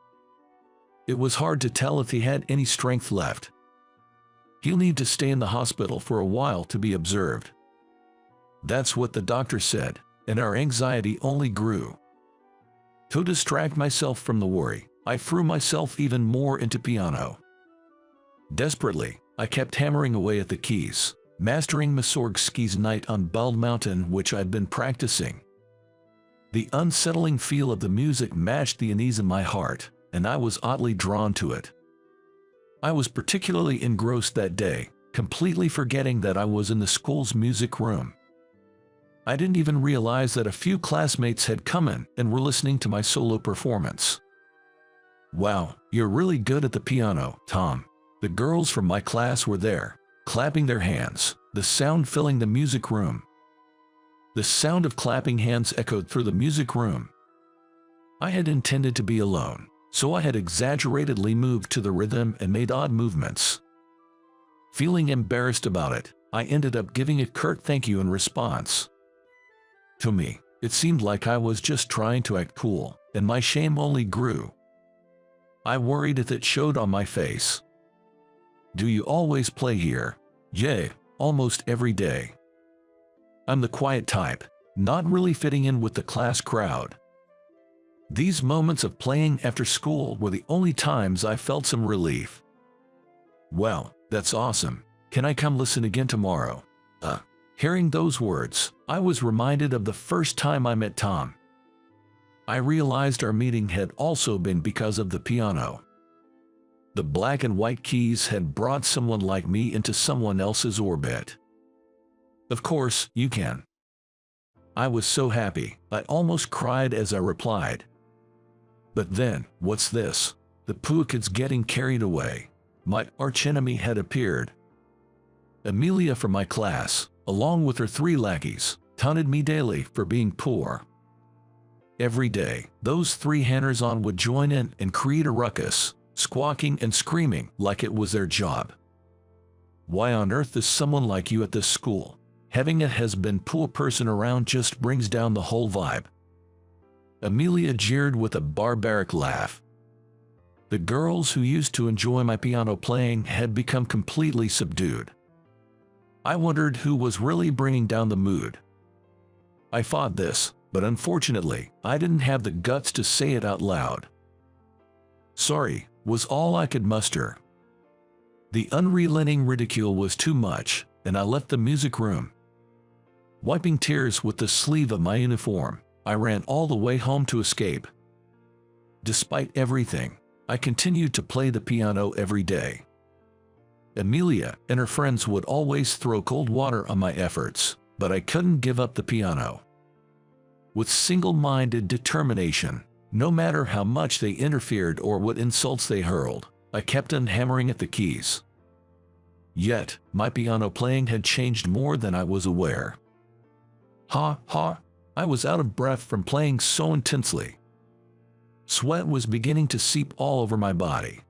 A: It was hard to tell if he had any strength left. He'll need to stay in the hospital for a while to be observed. That's what the doctor said, and our anxiety only grew. To distract myself from the worry, I threw myself even more into piano. Desperately, I kept hammering away at the keys, mastering Mussorgsky's Night on Bald Mountain, which I'd been practicing. The unsettling feel of the music matched the unease in my heart, and I was oddly drawn to it. I was particularly engrossed that day, completely forgetting that I was in the school's music room. I didn't even realize that a few classmates had come in and were listening to my solo performance. Wow, you're really good at the piano, Tom. The girls from my class were there, clapping their hands, the sound filling the music room. The sound of clapping hands echoed through the music room. I had intended to be alone, so I had exaggeratedly moved to the rhythm and made odd movements. Feeling embarrassed about it, I ended up giving a curt thank you in response. To me, it seemed like I was just trying to act cool, and my shame only grew. I worried if it showed on my face. Do you always play here? Yeah, almost every day. I'm the quiet type, not really fitting in with the class crowd. These moments of playing after school were the only times I felt some relief. Well, that's awesome. Can I come listen again tomorrow? Hearing those words, I was reminded of the first time I met Tom. I realized our meeting had also been because of the piano. The black and white keys had brought someone like me into someone else's orbit. Of course, you can I was so happy, I almost cried as I replied. But then, what's this? The poor kid's getting carried away. My archenemy had appeared. Amelia from my class, along with her 3 lackeys, taunted me daily for being poor. Every day, those 3 hangers-on would join in and create a ruckus, squawking and screaming like it was their job. Why on earth is someone like you at this school? Having a has-been poor person around just brings down the whole vibe. Amelia jeered with a barbaric laugh. The girls who used to enjoy my piano playing had become completely subdued. I wondered who was really bringing down the mood. I fought this, but unfortunately, I didn't have the guts to say it out loud. Sorry, was all I could muster. The unrelenting ridicule was too much, and I left the music room. Wiping tears with the sleeve of my uniform, I ran all the way home to escape. Despite everything, I continued to play the piano every day. Amelia and her friends would always throw cold water on my efforts, but I couldn't give up the piano. With single-minded determination, no matter how much they interfered or what insults they hurled, I kept on hammering at the keys. Yet, my piano playing had changed more than I was aware. I was out of breath from playing so intensely. Sweat was beginning to seep all over my body.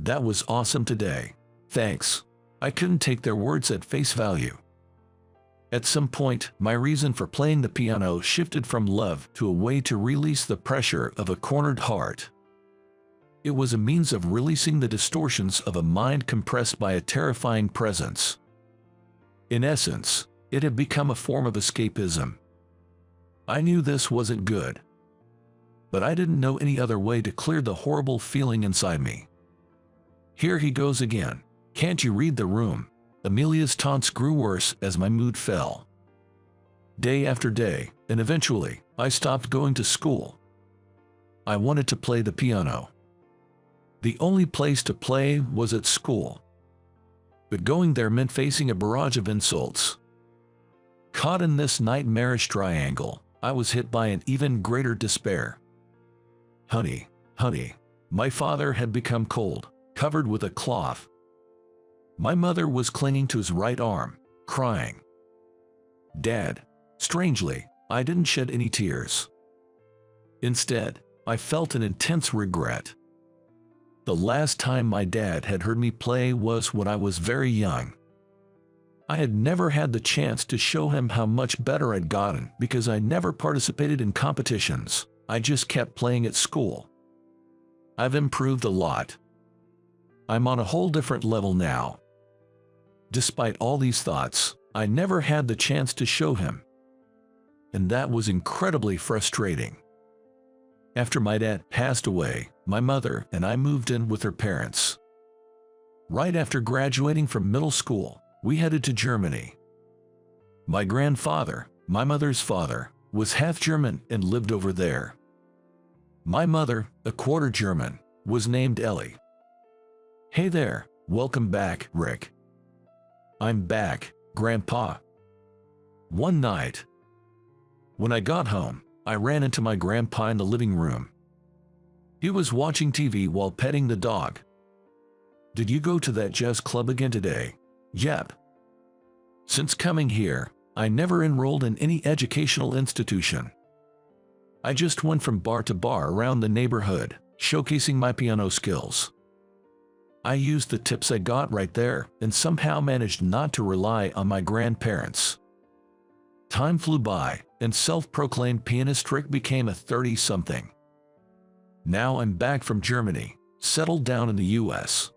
A: That was awesome today. Thanks. I couldn't take their words at face value. At some point, my reason for playing the piano shifted from love to a way to release the pressure of a cornered heart. It was a means of releasing the distortions of a mind compressed by a terrifying presence. In essence, it had become a form of escapism. I knew this wasn't good, but I didn't know any other way to clear the horrible feeling inside me. Here he goes again. Can't you read the room? Amelia's taunts grew worse as my mood fell. Day after day, and eventually, I stopped going to school. I wanted to play the piano. The only place to play was at school. But going there meant facing a barrage of insults. Caught in this nightmarish triangle, I was hit by an even greater despair. Honey, my father had become cold, covered with a cloth. My mother was clinging to his right arm, crying. Dad. Strangely, I didn't shed any tears. Instead, I felt an intense regret. The last time my dad had heard me play was when I was very young. I had never had the chance to show him how much better I'd gotten because I never participated in competitions. I just kept playing at school. I've improved a lot. I'm on a whole different level now. Despite all these thoughts, I never had the chance to show him. And that was incredibly frustrating. After my dad passed away, my mother and I moved in with her parents. Right after graduating from middle school, we headed to Germany. My grandfather, my mother's father, was half German and lived over there. My mother, a quarter German, was named Ellie. Hey there, welcome back, Rick. I'm back, Grandpa. One night, when I got home, I ran into my grandpa in the living room. He was watching TV while petting the dog. Did you go to that jazz club again today? Yep. Since coming here, I never enrolled in any educational institution. I just went from bar to bar around the neighborhood, showcasing my piano skills. I used the tips I got right there and somehow managed not to rely on my grandparents. Time flew by, and self-proclaimed pianist Rick became a 30-something. Now I'm back from Germany, settled down in the US.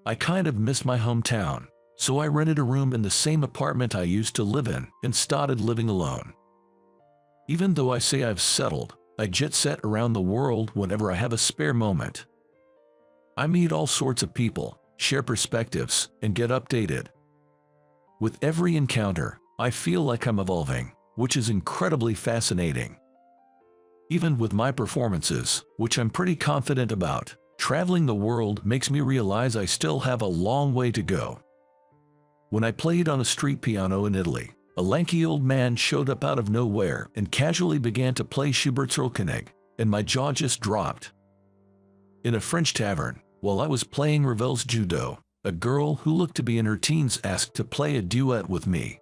A: I kind of missed my hometown, so I rented a room in the same apartment I used to live in and started living alone. Even though I say I've settled, I jet set around the world whenever I have a spare moment. I meet all sorts of people, share perspectives, and get updated. With every encounter, I feel like I'm evolving, which is incredibly fascinating. Even with my performances, which I'm pretty confident about, traveling the world makes me realize I still have a long way to go. When I played on a street piano in Italy, A lanky old man showed up out of nowhere and casually began to play Schubert's Rollkönig, and my jaw just dropped. In a French tavern, while I was playing Ravel's Judo, a girl who looked to be in her teens asked to play a duet with me.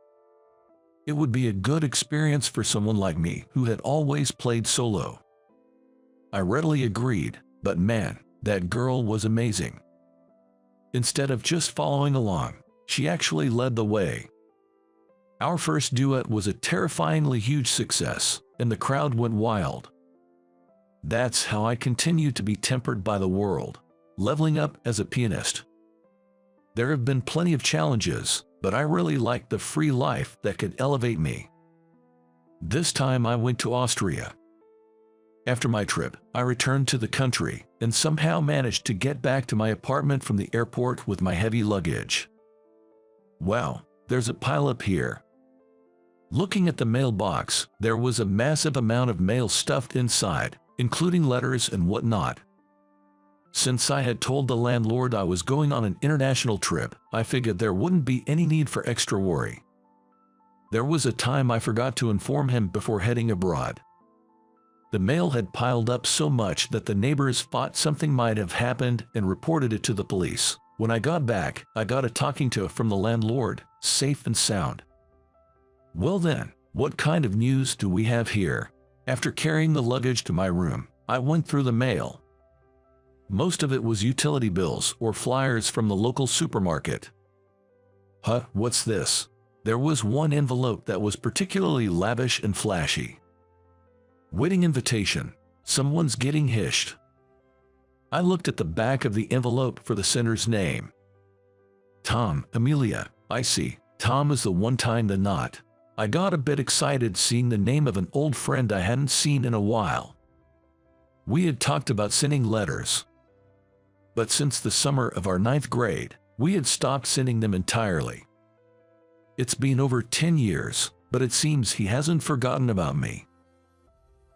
A: It would be a good experience for someone like me who had always played solo. I readily agreed, but man, that girl was amazing. Instead of just following along, she actually led the way. Our first duet was a terrifyingly huge success, and the crowd went wild. That's how I continued to be tempered by the world, leveling up as a pianist. There have been plenty of challenges, but I really liked the free life that could elevate me. This time I went to Austria. After my trip, I returned to the country and somehow managed to get back to my apartment from the airport with my heavy luggage. Wow, there's a pileup here. Looking at the mailbox, there was a massive amount of mail stuffed inside, including letters and whatnot. Since I had told the landlord I was going on an international trip, I figured there wouldn't be any need for extra worry. There was a time I forgot to inform him before heading abroad. The mail had piled up so much that the neighbors thought something might have happened and reported it to the police. When I got back, I got a talking to from the landlord, safe and sound. Well then, what kind of news do we have here? After carrying the luggage to my room, I went through the mail. Most of it was utility bills or flyers from the local supermarket. Huh, what's this? There was one envelope that was particularly lavish and flashy. Wedding invitation. Someone's getting hitched. I looked at the back of the envelope for the sender's name. Tom, Amelia. I see. Tom is the one tying the knot. I got a bit excited seeing the name of an old friend I hadn't seen in a while. We had talked about sending letters. But since the summer of our 9th grade, we had stopped sending them entirely. It's been over 10 years, but it seems he hasn't forgotten about me.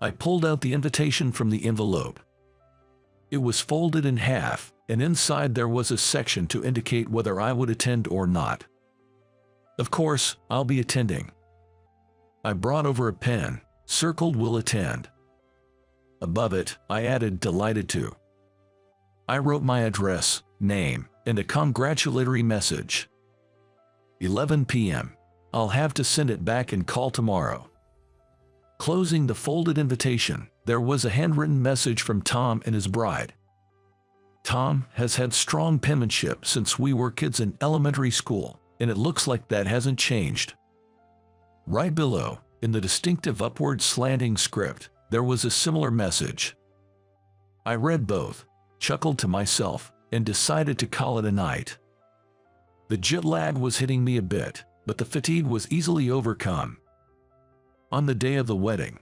A: I pulled out the invitation from the envelope. It was folded in half, and inside there was a section to indicate whether I would attend or not. Of course, I'll be attending. I brought over a pen, circled will attend. Above it, I added delighted to. I wrote my address, name, and a congratulatory message. 11 p.m. I'll have to send it back and call tomorrow. Closing the folded invitation, there was a handwritten message from Tom and his bride. Tom has had strong penmanship since we were kids in elementary school, and it looks like that hasn't changed. Right below, in the distinctive upward slanting script, there was a similar message. I read both, chuckled to myself, and decided to call it a night. The jet lag was hitting me a bit, but the fatigue was easily overcome. On the day of the wedding,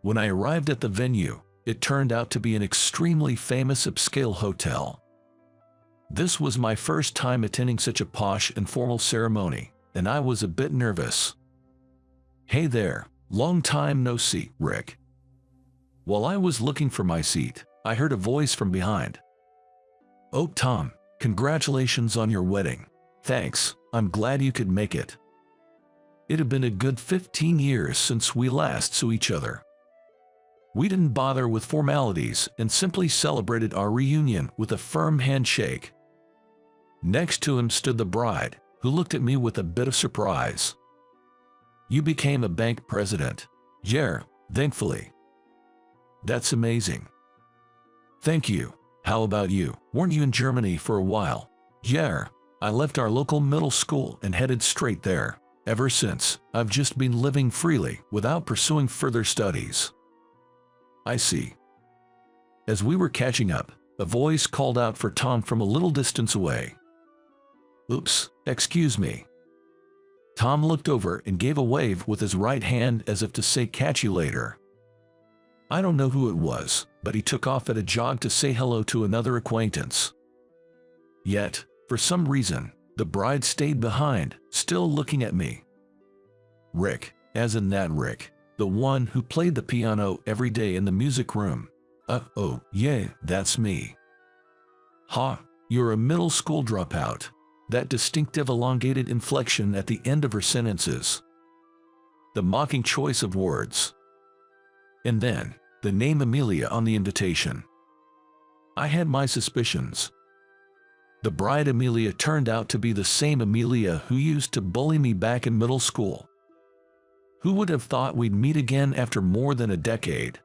A: when I arrived at the venue, it turned out to be an extremely famous upscale hotel. This was my first time attending such a posh and formal ceremony, and I was a bit nervous. Hey there, long time no see, Rick. While I was looking for my seat, I heard a voice from behind. Oh, Tom, congratulations on your wedding. Thanks, I'm glad you could make it. It had been a good 15 years since we last saw each other. We didn't bother with formalities and simply celebrated our reunion with a firm handshake. Next to him stood the bride, who looked at me with a bit of surprise. You became a bank president. Yeah, thankfully. That's amazing. Thank you. How about you? Weren't you in Germany for a while? Yeah, I left our local middle school and headed straight there. Ever since, I've just been living freely without pursuing further studies. I see. As we were catching up, a voice called out for Tom from a little distance away. Oops, excuse me. Tom looked over and gave a wave with his right hand as if to say catch you later. I don't know who it was, but he took off at a jog to say hello to another acquaintance. Yet, for some reason, the bride stayed behind, still looking at me. Rick, as in that Rick, the one who played the piano every day in the music room. Oh, yeah, that's me. Ha, you're a middle school dropout. that distinctive elongated inflection at the end of her sentences, the mocking choice of words, and then the name Amelia on the invitation. I had my suspicions. The bride Amelia turned out to be the same Amelia who used to bully me back in middle school. Who would have thought we'd meet again after more than a decade?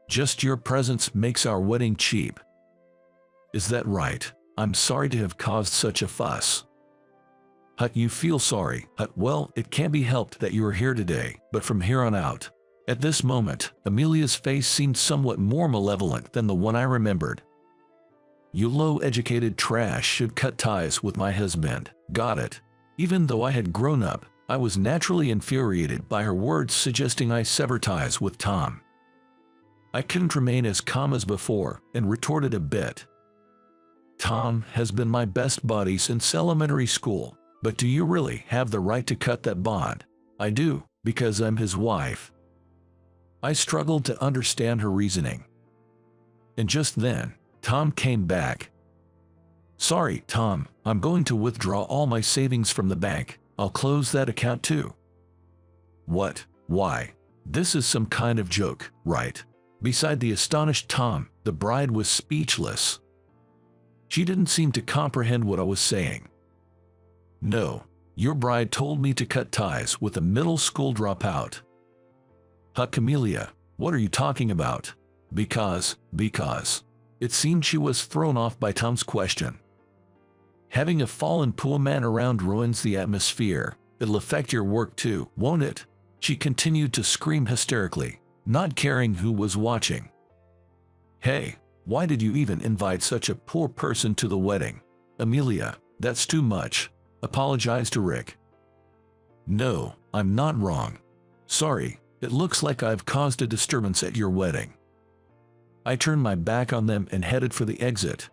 A: Just your presence makes our wedding cheap. Is that right? I'm sorry to have caused such a fuss. Hut, you feel sorry. Hut, well, it can't be helped that you are here today, but from here on out. At this moment, Amelia's face seemed somewhat more malevolent than the one I remembered. You low-educated trash should cut ties with my husband. Got it. Even though I had grown up, I was naturally infuriated by her words suggesting I sever ties with Tom. I couldn't remain as calm as before and retorted a bit. Tom has been my best buddy since elementary school, but do you really have the right to cut that bond? I do, because I'm his wife. I struggled to understand her reasoning. And just then, Tom came back. Sorry, Tom, I'm going to withdraw all my savings from the bank. I'll close that account too. What? Why? This is some kind of joke, right? Beside the astonished Tom, the bride was speechless. She didn't seem to comprehend what I was saying. No, your bride told me to cut ties with a middle school dropout. Huck, Amelia, what are you talking about? Because. It seemed she was thrown off by Tom's question. Having a fallen poor man around ruins the atmosphere. It'll affect your work too, won't it? She continued to scream hysterically, not caring who was watching. Hey, why did you even invite such a poor person to the wedding? Amelia, that's too much. Apologize to Rick. No, I'm not wrong. Sorry, it looks like I've caused a disturbance at your wedding. I turned my back on them and headed for the exit.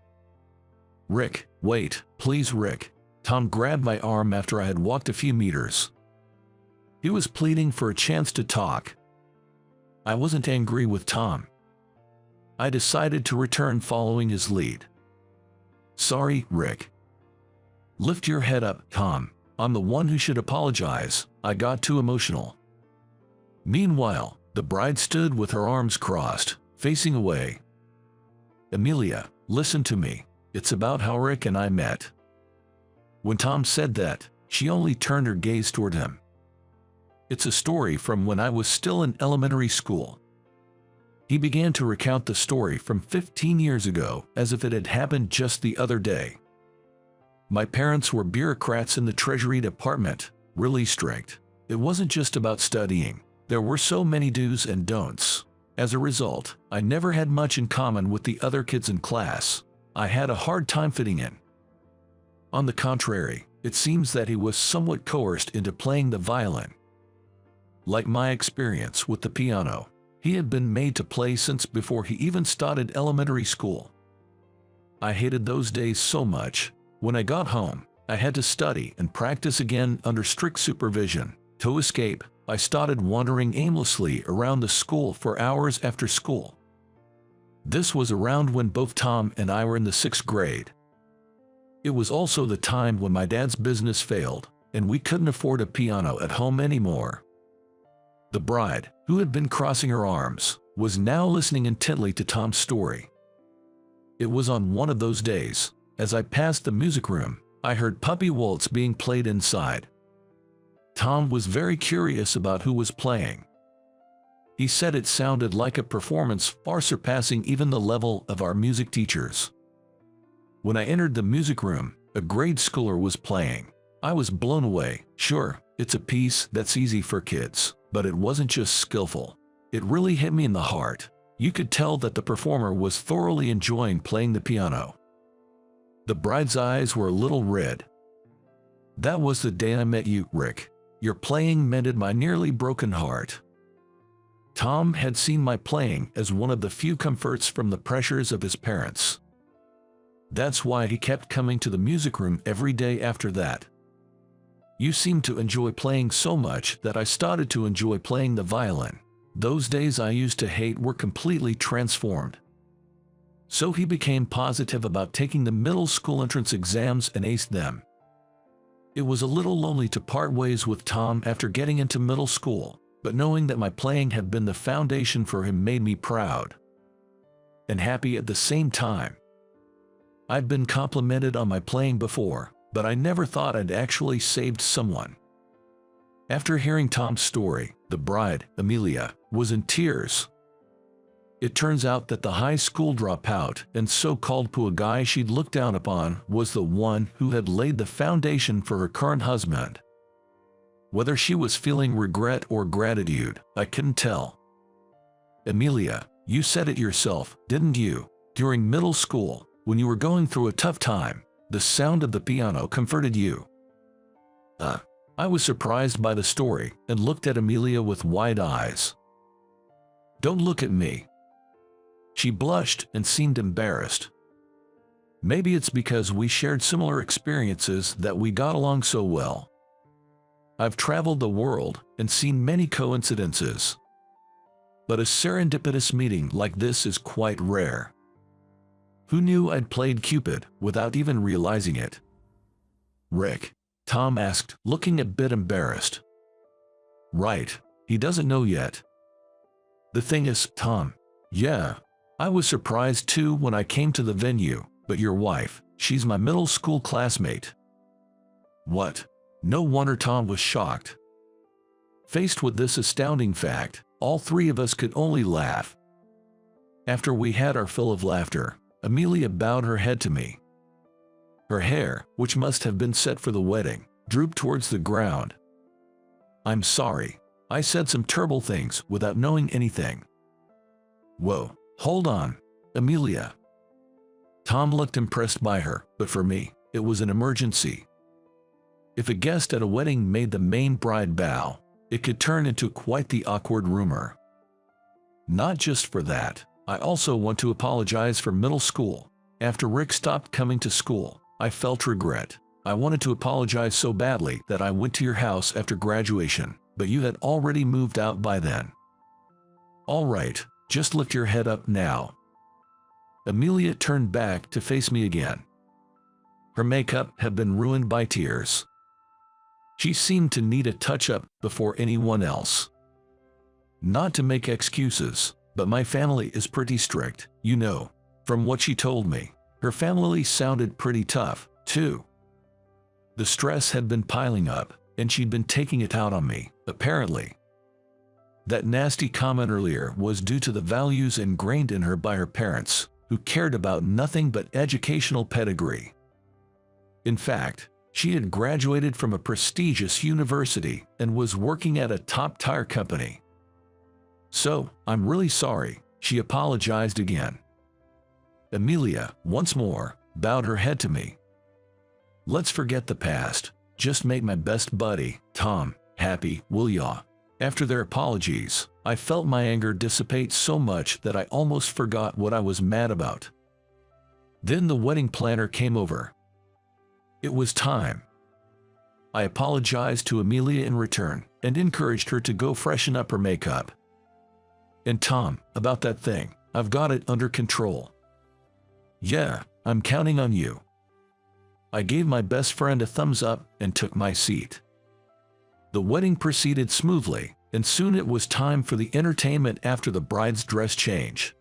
A: Rick, wait, please Rick. Tom grabbed my arm after I had walked a few meters. He was pleading for a chance to talk. I wasn't angry with Tom. I decided to return following his lead. Sorry, Rick. Lift your head up, Tom. I'm the one who should apologize. I got too emotional. Meanwhile, the bride stood with her arms crossed, facing away. Amelia, listen to me. It's about how Rick and I met. When Tom said that, she only turned her gaze toward him. It's a story from when I was still in elementary school. He began to recount the story from 15 years ago as if it had happened just the other day. My parents were bureaucrats in the Treasury Department, really strict. It wasn't just about studying. There were so many do's and don'ts. As a result, I never had much in common with the other kids in class. I had a hard time fitting in. On the contrary, it seems that he was somewhat coerced into playing the violin. Like my experience with the piano, he had been made to play since before he even started elementary school. I hated those days so much. When I got home, I had to study and practice again under strict supervision. To escape, I started wandering aimlessly around the school for hours after school. This was around when both Tom and I were in the 6th grade. It was also the time when my dad's business failed, and we couldn't afford a piano at home anymore. The bride, who had been crossing her arms, was now listening intently to Tom's story. It was on one of those days. As I passed the music room, I heard Puppy Waltz being played inside. Tom was very curious about who was playing. He said it sounded like a performance far surpassing even the level of our music teachers. When I entered the music room, a grade schooler was playing. I was blown away. Sure, it's a piece that's easy for kids, but it wasn't just skillful. It really hit me in the heart. You could tell that the performer was thoroughly enjoying playing the piano. The bride's eyes were a little red. That was the day I met you, Rick. Your playing mended my nearly broken heart. Tom had seen my playing as one of the few comforts from the pressures of his parents. That's why he kept coming to the music room every day after that. You seemed to enjoy playing so much that I started to enjoy playing the violin. Those days I used to hate were completely transformed. so he became positive about taking the middle school entrance exams and aced them. It was a little lonely to part ways with Tom after getting into middle school, but knowing that my playing had been the foundation for him made me proud and happy at the same time. I'd been complimented on my playing before, but I never thought I'd actually saved someone. After hearing Tom's story, the bride, Amelia, was in tears. It turns out that the high school dropout and so-called poor guy she'd looked down upon was the one who had laid the foundation for her current husband. Whether she was feeling regret or gratitude, I couldn't tell. Amelia, you said it yourself, didn't you? During middle school, when you were going through a tough time, the sound of the piano comforted you. I was surprised by the story and looked at Amelia with wide eyes. Don't look at me. She blushed and seemed embarrassed. Maybe it's because we shared similar experiences that we got along so well. I've traveled the world and seen many coincidences, but a serendipitous meeting like this is quite rare. Who knew I'd played Cupid without even realizing it? Rick, Tom asked, looking a bit embarrassed. Right, he doesn't know yet. The thing is, Tom, yeah, I was surprised too when I came to the venue, but your wife, she's my middle school classmate. What? No wonder Tom was shocked. Faced with this astounding fact, all three of us could only laugh. After we had our fill of laughter, Amelia bowed her head to me. Her hair, which must have been set for the wedding, drooped towards the ground. I'm sorry, I said some terrible things without knowing anything. Whoa, hold on, Amelia. Tom looked impressed by her, but for me, it was an emergency. If a guest at a wedding made the main bride bow, it could turn into quite the awkward rumor. Not just for that, I also want to apologize for middle school. After Rick stopped coming to school, I felt regret. I wanted to apologize so badly that I went to your house after graduation, but you had already moved out by then. All right, just lift your head up now. Amelia turned back to face me again. Her makeup had been ruined by tears. She seemed to need a touch-up before anyone else. Not to make excuses, but my family is pretty strict, you know. From what she told me, her family sounded pretty tough, too. The stress had been piling up, and she'd been taking it out on me, apparently. That nasty comment earlier was due to the values ingrained in her by her parents, who cared about nothing but educational pedigree. In fact, she had graduated from a prestigious university and was working at a top-tier company. So, I'm really sorry, she apologized again. Amelia, once more, bowed her head to me. Let's forget the past, just make my best buddy, Tom, happy, will ya? After their apologies, I felt my anger dissipate so much that I almost forgot what I was mad about. Then the wedding planner came over. It was time. I apologized to Amelia in return and encouraged her to go freshen up her makeup. And Tom, about that thing, I've got it under control. Yeah, I'm counting on you. I gave my best friend a thumbs up and took my seat. The wedding proceeded smoothly, and soon it was time for the entertainment after the bride's dress change.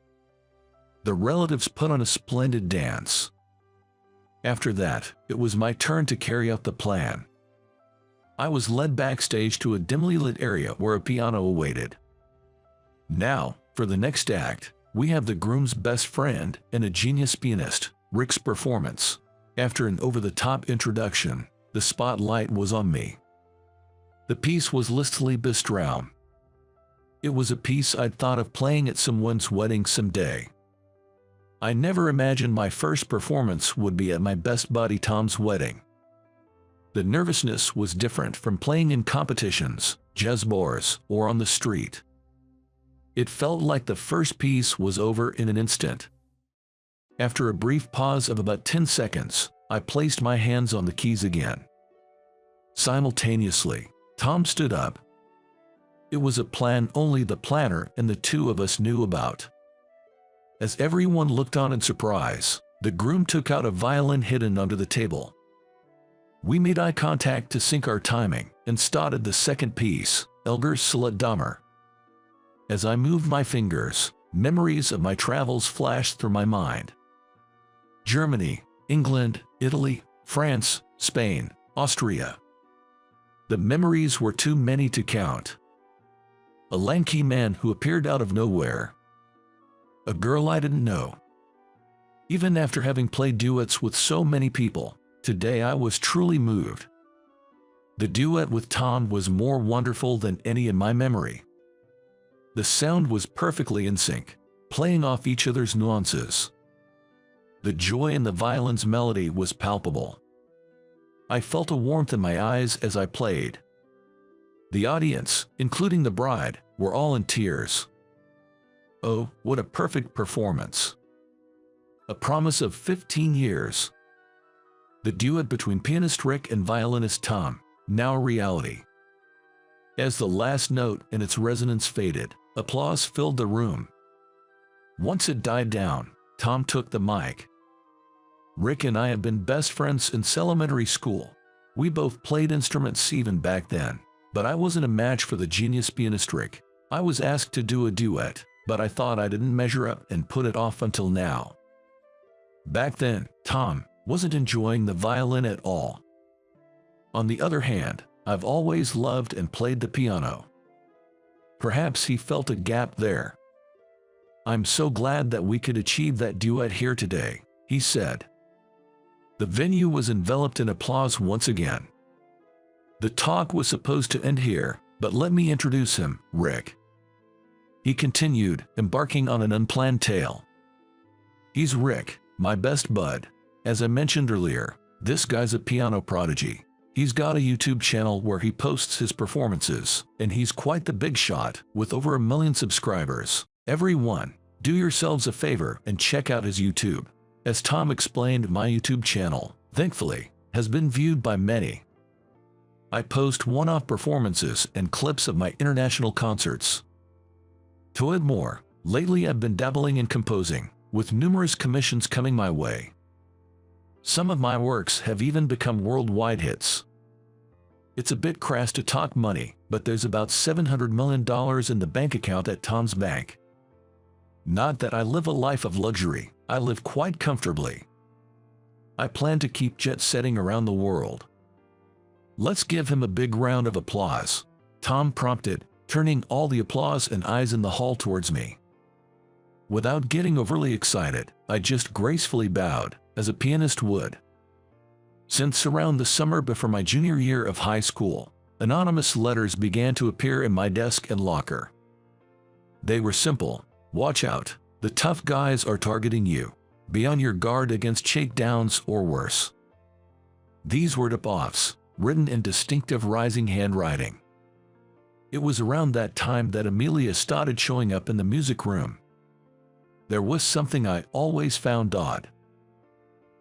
A: The relatives put on a splendid dance. After that, it was my turn to carry out the plan. I was led backstage to a dimly lit area where a piano awaited. Now, for the next act, we have the groom's best friend and a genius pianist, Rick's performance. After an over-the-top introduction, the spotlight was on me. The piece was Listily Bistraum. It was a piece I'd thought of playing at someone's wedding someday. I never imagined my first performance would be at my best buddy Tom's wedding. The nervousness was different from playing in competitions, jazz bars, or on the street. It felt like the first piece was over in an instant. After a brief pause of about 10 seconds, I placed my hands on the keys again. Simultaneously, Tom stood up. It was a plan only the planner and the two of us knew about. As everyone looked on in surprise, the groom took out a violin hidden under the table. We made eye contact to sync our timing and started the second piece, Elgar Dammer. As I moved my fingers, memories of my travels flashed through my mind. Germany, England, Italy, France, Spain, Austria. The memories were too many to count. A lanky man who appeared out of nowhere. A girl I didn't know. Even after having played duets with so many people, today I was truly moved. The duet with Tom was more wonderful than any in my memory. The sound was perfectly in sync, playing off each other's nuances. The joy in the violin's melody was palpable. I felt a warmth in my eyes as I played. The audience, including the bride, were all in tears. Oh, what a perfect performance. A promise of 15 years. The duet between pianist Rick and violinist Tom, now a reality. As the last note and its resonance faded, applause filled the room. Once it died down, Tom took the mic. Rick and I have been best friends since elementary school. We both played instruments even back then, but I wasn't a match for the genius pianist Rick. I was asked to do a duet, but I thought I didn't measure up and put it off until now. Back then, Tom wasn't enjoying the violin at all. On the other hand, I've always loved and played the piano. Perhaps he felt a gap there. I'm so glad that we could achieve that duet here today, he said. The venue was enveloped in applause once again. The talk was supposed to end here, but let me introduce him, Rick. He continued, embarking on an unplanned tale. He's Rick, my best bud. As I mentioned earlier, this guy's a piano prodigy. He's got a YouTube channel where he posts his performances, and he's quite the big shot, with over 1 million subscribers. Everyone, do yourselves a favor and check out his YouTube. As Tom explained, my YouTube channel, thankfully, has been viewed by many. I post one-off performances and clips of my international concerts. To add more, lately I've been dabbling in composing, with numerous commissions coming my way. Some of my works have even become worldwide hits. It's a bit crass to talk money, but there's about $700 million in the bank account at Tom's bank. Not that I live a life of luxury, I live quite comfortably. I plan to keep jet-setting around the world. Let's give him a big round of applause, Tom prompted, turning all the applause and eyes in the hall towards me. Without getting overly excited, I just gracefully bowed, as a pianist would. Since around the summer before my junior year of high school, anonymous letters began to appear in my desk and locker. They were simple: watch out, the tough guys are targeting you. Be on your guard against shakedowns or worse. These were tip-offs, written in distinctive rising handwriting. It was around that time that Amelia started showing up in the music room. There was something I always found odd.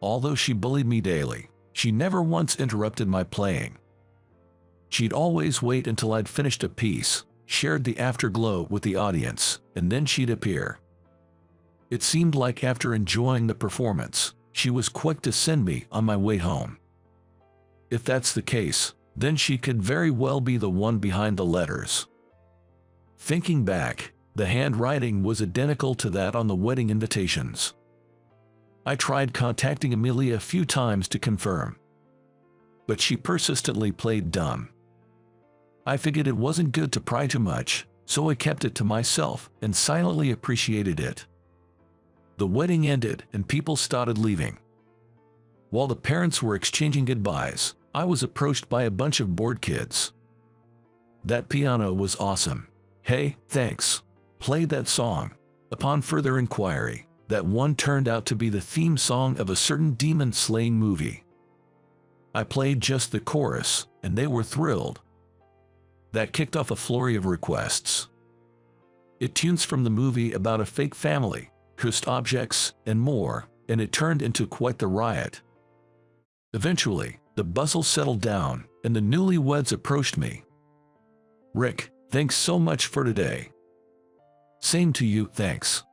A: Although she bullied me daily, she never once interrupted my playing. She'd always wait until I'd finished a piece, shared the afterglow with the audience, and then she'd appear. It seemed like after enjoying the performance, she was quick to send me on my way home. If that's the case, then she could very well be the one behind the letters. Thinking back, the handwriting was identical to that on the wedding invitations. I tried contacting Amelia a few times to confirm, but she persistently played dumb. I figured it wasn't good to pry too much, so I kept it to myself and silently appreciated it. The wedding ended and people started leaving. While the parents were exchanging goodbyes, I was approached by a bunch of bored kids. That piano was awesome. Hey, thanks. Play that song. Upon further inquiry, that one turned out to be the theme song of a certain demon-slaying movie. I played just the chorus, and they were thrilled. That kicked off a flurry of requests. It tunes from the movie about a fake family, cursed objects, and more, and it turned into quite the riot. Eventually, the bustle settled down, and the newlyweds approached me. Rick, thanks so much for today. Same to you, thanks.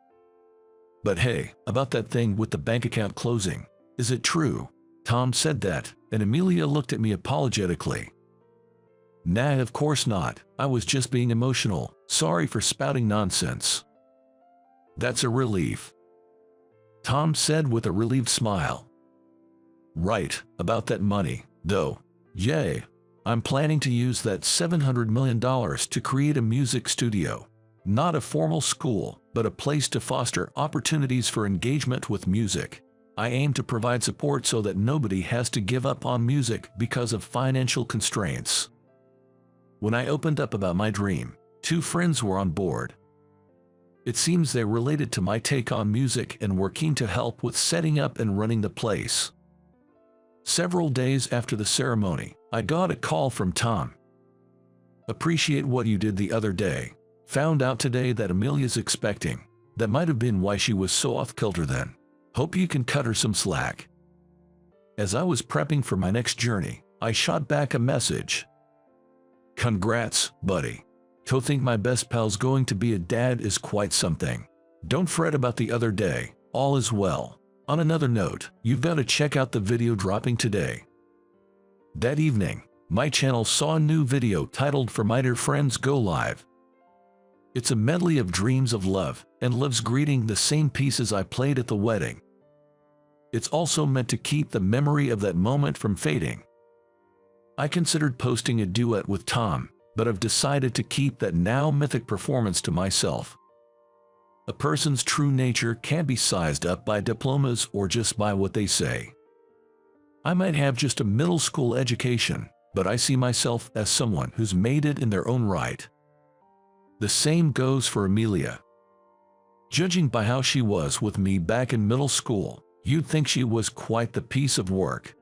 A: But hey, about that thing with the bank account closing, is it true? Tom said that, and Amelia looked at me apologetically. Nah, of course not. I was just being emotional. Sorry for spouting nonsense. That's a relief, Tom said with a relieved smile. Right, about that money, though. Yay. I'm planning to use that $700 million to create a music studio. Not a formal school, but a place to foster opportunities for engagement with music. I aim to provide support so that nobody has to give up on music because of financial constraints. When I opened up about my dream, 2 friends were on board. It seems they related to my take on music and were keen to help with setting up and running the place. Several days after the ceremony, I got a call from Tom. Appreciate what you did the other day. Found out today that Amelia's expecting. That might have been why she was so off-kilter then. Hope you can cut her some slack. As I was prepping for my next journey, I shot back a message. Congrats, buddy. To think my best pal's going to be a dad is quite something. Don't fret about the other day, all is well. On another note, you've got to check out the video dropping today. That evening, my channel saw a new video titled For My Dear Friends Go Live. It's a medley of dreams of love and love's greeting, the same pieces I played at the wedding. It's also meant to keep the memory of that moment from fading. I considered posting a duet with Tom, but I've decided to keep that now mythic performance to myself. A person's true nature can't be sized up by diplomas or just by what they say. I might have just a middle school education, but I see myself as someone who's made it in their own right. The same goes for Amelia. Judging by how she was with me back in middle school, you'd think she was quite the piece of work.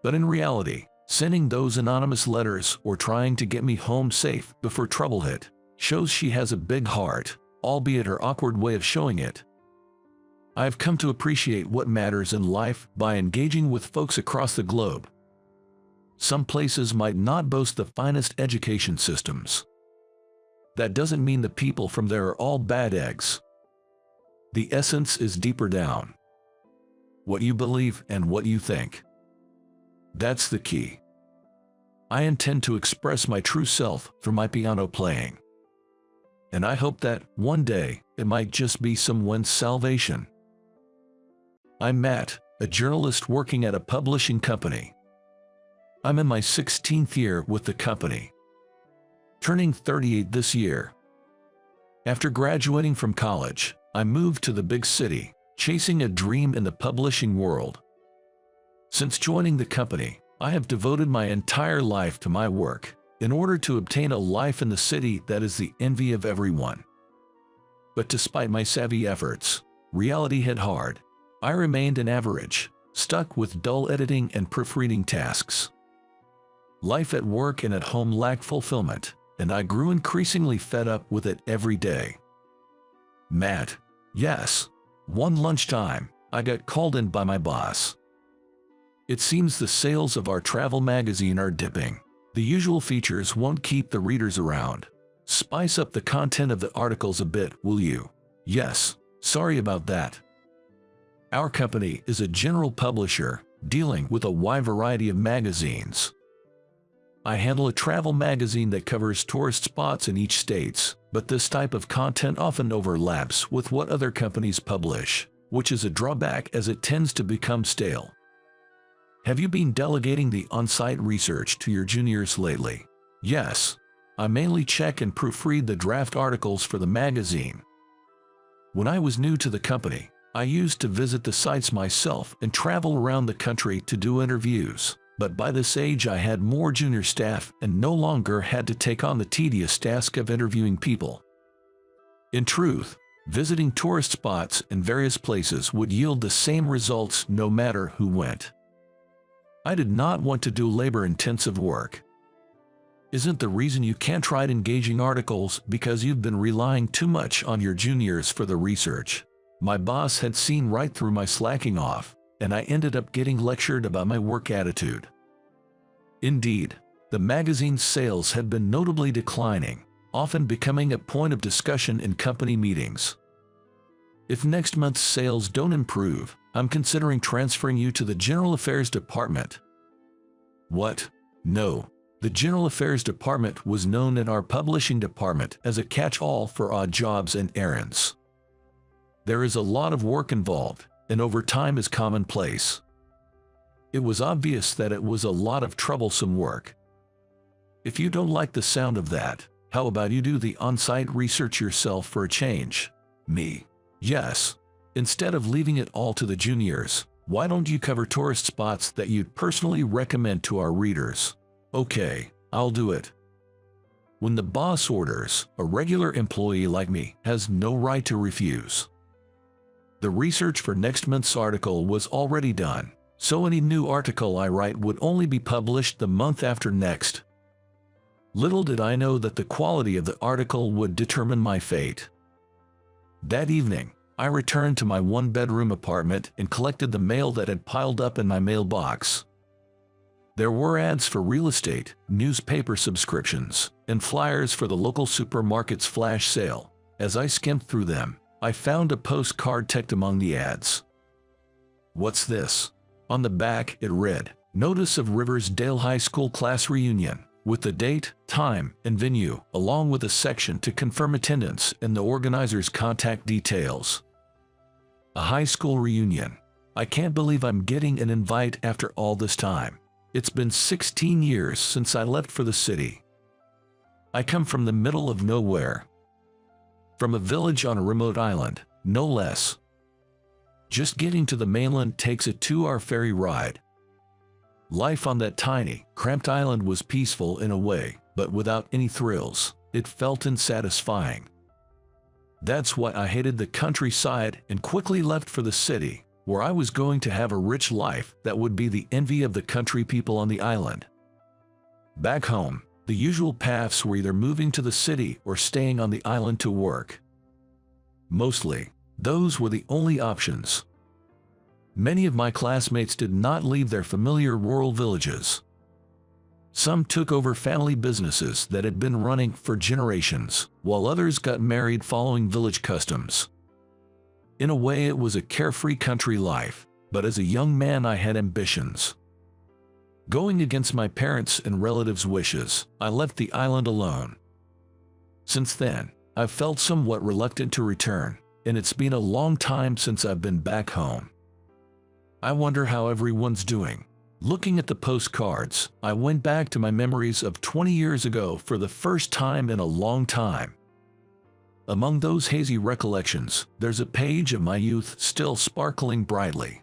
A: But in reality, sending those anonymous letters or trying to get me home safe before trouble hit shows she has a big heart, albeit her awkward way of showing it. I've come to appreciate what matters in life by engaging with folks across the globe. Some places might not boast the finest education systems. That doesn't mean the people from there are all bad eggs. The essence is deeper down. What you believe and what you think. That's the key. I intend to express my true self through my piano playing. And I hope that, one day, it might just be someone's salvation. I'm Matt, a journalist working at a publishing company. I'm in my 16th year with the company. Turning 38 this year. After graduating from college, I moved to the big city, chasing a dream in the publishing world. Since joining the company, I have devoted my entire life to my work, in order to obtain a life in the city that is the envy of everyone. But despite my savvy efforts, reality hit hard. I remained an average, stuck with dull editing and proofreading tasks. Life at work and at home lacked fulfillment, and I grew increasingly fed up with it every day. Matt, yes. One lunchtime, I got called in by my boss. It seems the sales of our travel magazine are dipping. The usual features won't keep the readers around. Spice up the content of the articles a bit, will you? Yes, sorry about that. Our company is a general publisher, dealing with a wide variety of magazines. I handle a travel magazine that covers tourist spots in each state, but this type of content often overlaps with what other companies publish, which is a drawback as it tends to become stale. Have you been delegating the on-site research to your juniors lately? Yes. I mainly check and proofread the draft articles for the magazine. When I was new to the company, I used to visit the sites myself and travel around the country to do interviews. But by this age I had more junior staff and no longer had to take on the tedious task of interviewing people. In truth, visiting tourist spots in various places would yield the same results no matter who went. I did not want to do labor-intensive work. Isn't the reason you can't write engaging articles because you've been relying too much on your juniors for the research? My boss had seen right through my slacking off, and I ended up getting lectured about my work attitude. Indeed, the magazine's sales had been notably declining, often becoming a point of discussion in company meetings. If next month's sales don't improve, I'm considering transferring you to the General Affairs Department." What? No. The General Affairs Department was known in our publishing department as a catch-all for odd jobs and errands. There is a lot of work involved, and overtime is commonplace. It was obvious that it was a lot of troublesome work. "If you don't like the sound of that, how about you do the on-site research yourself for a change?" Me. "Yes. Instead of leaving it all to the juniors, why don't you cover tourist spots that you'd personally recommend to our readers?" "Okay, I'll do it." When the boss orders, a regular employee like me has no right to refuse. The research for next month's article was already done, so any new article I write would only be published the month after next. Little did I know that the quality of the article would determine my fate. That evening, I returned to my one-bedroom apartment and collected the mail that had piled up in my mailbox. There were ads for real estate, newspaper subscriptions, and flyers for the local supermarket's flash sale. As I skimmed through them, I found a postcard tucked among the ads. "What's this?" On the back, it read, "Notice of Riversdale High School class reunion," with the date, time, and venue, along with a section to confirm attendance and the organizer's contact details. A high school reunion. I can't believe I'm getting an invite after all this time. It's been 16 years since I left for the city. I come from the middle of nowhere. From a village on a remote island, no less. Just getting to the mainland takes a 2-hour ferry ride. Life on that tiny, cramped island was peaceful in a way, but without any thrills. It felt unsatisfying. That's why I hated the countryside and quickly left for the city, where I was going to have a rich life that would be the envy of the country people on the island. Back home, the usual paths were either moving to the city or staying on the island to work. Mostly, those were the only options. Many of my classmates did not leave their familiar rural villages. Some took over family businesses that had been running for generations, while others got married following village customs. In a way, it was a carefree country life, but as a young man I had ambitions. Going against my parents' and relatives' wishes, I left the island alone. Since then, I've felt somewhat reluctant to return, and it's been a long time since I've been back home. I wonder how everyone's doing. Looking at the postcards, I went back to my memories of 20 years ago for the first time in a long time. Among those hazy recollections, there's a page of my youth still sparkling brightly.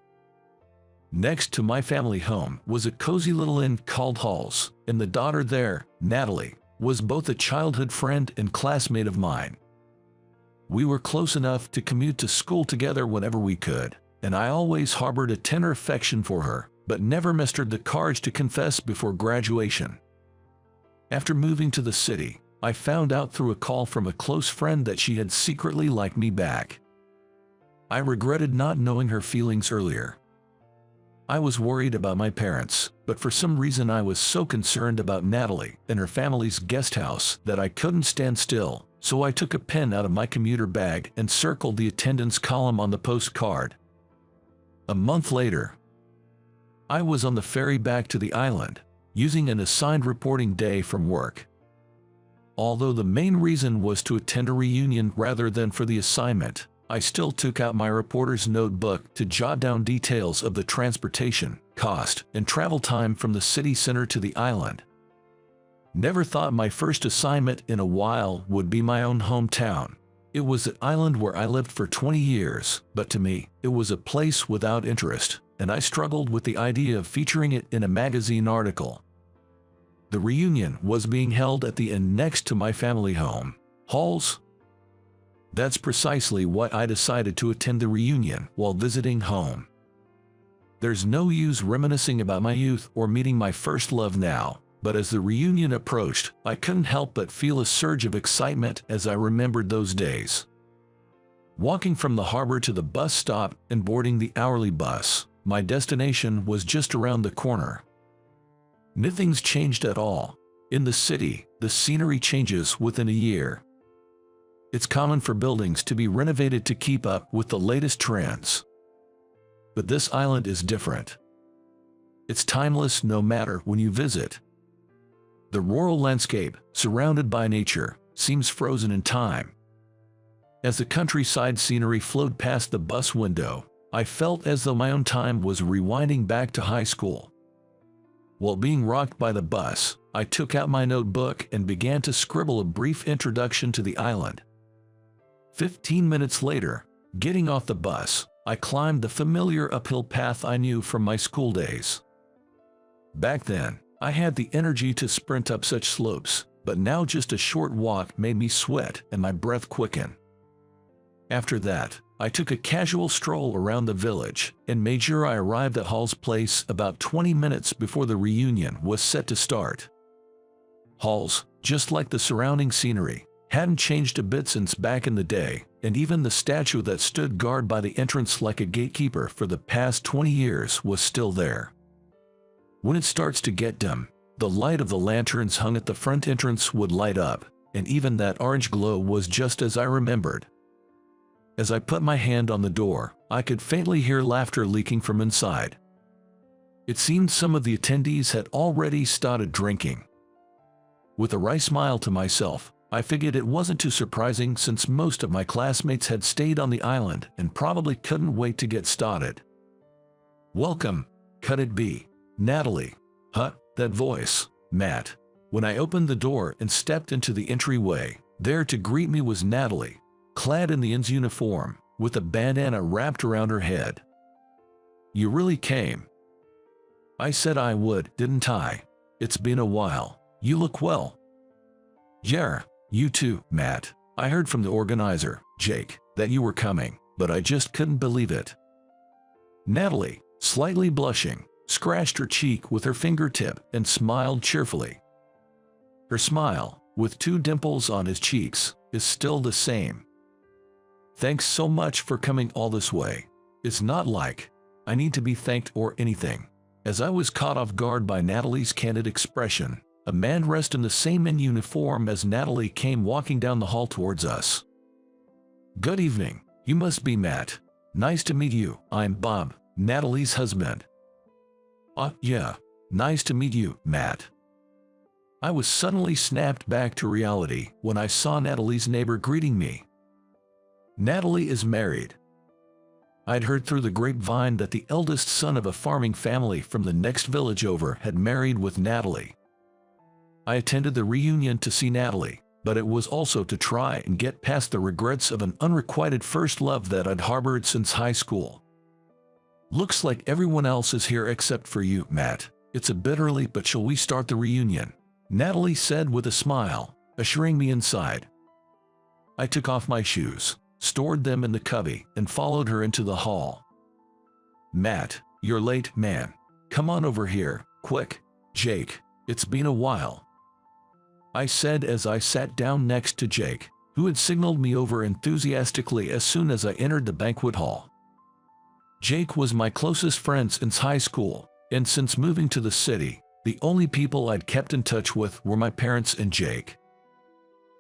A: Next to my family home was a cozy little inn called Hall's, and the daughter there, Natalie, was both a childhood friend and classmate of mine. We were close enough to commute to school together whenever we could, and I always harbored a tender affection for her, but never mustered the courage to confess before graduation. After moving to the city, I found out through a call from a close friend that she had secretly liked me back. I regretted not knowing her feelings earlier. I was worried about my parents, but for some reason I was so concerned about Natalie and her family's guest house that I couldn't stand still, so I took a pen out of my commuter bag and circled the attendance column on the postcard. A month later, I was on the ferry back to the island, using an assigned reporting day from work. Although the main reason was to attend a reunion rather than for the assignment, I still took out my reporter's notebook to jot down details of the transportation, cost, and travel time from the city center to the island. Never thought my first assignment in a while would be my own hometown. It was the island where I lived for 20 years, but to me, it was a place without interest, and I struggled with the idea of featuring it in a magazine article. The reunion was being held at the inn next to my family home, Hall's. That's precisely why I decided to attend the reunion while visiting home. There's no use reminiscing about my youth or meeting my first love now, but as the reunion approached, I couldn't help but feel a surge of excitement as I remembered those days. Walking from the harbor to the bus stop and boarding the hourly bus, my destination was just around the corner. Nothing's changed at all. In the city, the scenery changes within a year. It's common for buildings to be renovated to keep up with the latest trends. But this island is different. It's timeless no matter when you visit. The rural landscape, surrounded by nature, seems frozen in time. As the countryside scenery flowed past the bus window, I felt as though my own time was rewinding back to high school. While being rocked by the bus, I took out my notebook and began to scribble a brief introduction to the island. 15 minutes later, getting off the bus, I climbed the familiar uphill path I knew from my school days. Back then, I had the energy to sprint up such slopes, but now just a short walk made me sweat and my breath quicken. After that, I took a casual stroll around the village and made sure I arrived at Hall's place about 20 minutes before the reunion was set to start. Hall's, just like the surrounding scenery, hadn't changed a bit since back in the day, and even the statue that stood guard by the entrance like a gatekeeper for the past 20 years was still there. When it starts to get dim, the light of the lanterns hung at the front entrance would light up, and even that orange glow was just as I remembered. As I put my hand on the door, I could faintly hear laughter leaking from inside. It seemed some of the attendees had already started drinking. With a wry smile to myself, I figured it wasn't too surprising since most of my classmates had stayed on the island and probably couldn't wait to get started. "Welcome, could it be Natalie?" "Huh, that voice, Matt." When I opened the door and stepped into the entryway, there to greet me was Natalie, clad in the inn's uniform, with a bandana wrapped around her head. "You really came." "I said I would, didn't I? It's been a while. You look well." "Yeah, you too, Matt. I heard from the organizer, Jake, that you were coming, but I just couldn't believe it." Natalie, slightly blushing, scratched her cheek with her fingertip and smiled cheerfully. Her smile, with 2 dimples on his cheeks, is still the same. "Thanks so much for coming all this way. It's not like I need to be thanked or anything." As I was caught off guard by Natalie's candid expression, a man dressed in the same uniform as Natalie came walking down the hall towards us. "Good evening. You must be Matt. Nice to meet you. I'm Bob, Natalie's husband." Yeah, nice to meet you, Matt." I was suddenly snapped back to reality when I saw Natalie's neighbor greeting me. Natalie is married. I'd heard through the grapevine that the eldest son of a farming family from the next village over had married with Natalie. I attended the reunion to see Natalie, but it was also to try and get past the regrets of an unrequited first love that I'd harbored since high school. "Looks like everyone else is here except for you, Matt. It's a bit early, but shall we start the reunion?" Natalie said with a smile, assuring me inside. I took off my shoes, stored them in the cubby, and followed her into the hall. "Matt, you're late, man. Come on over here, quick." "Jake, it's been a while," I said as I sat down next to Jake, who had signaled me over enthusiastically as soon as I entered the banquet hall. Jake was my closest friend since high school, and since moving to the city, the only people I'd kept in touch with were my parents and Jake.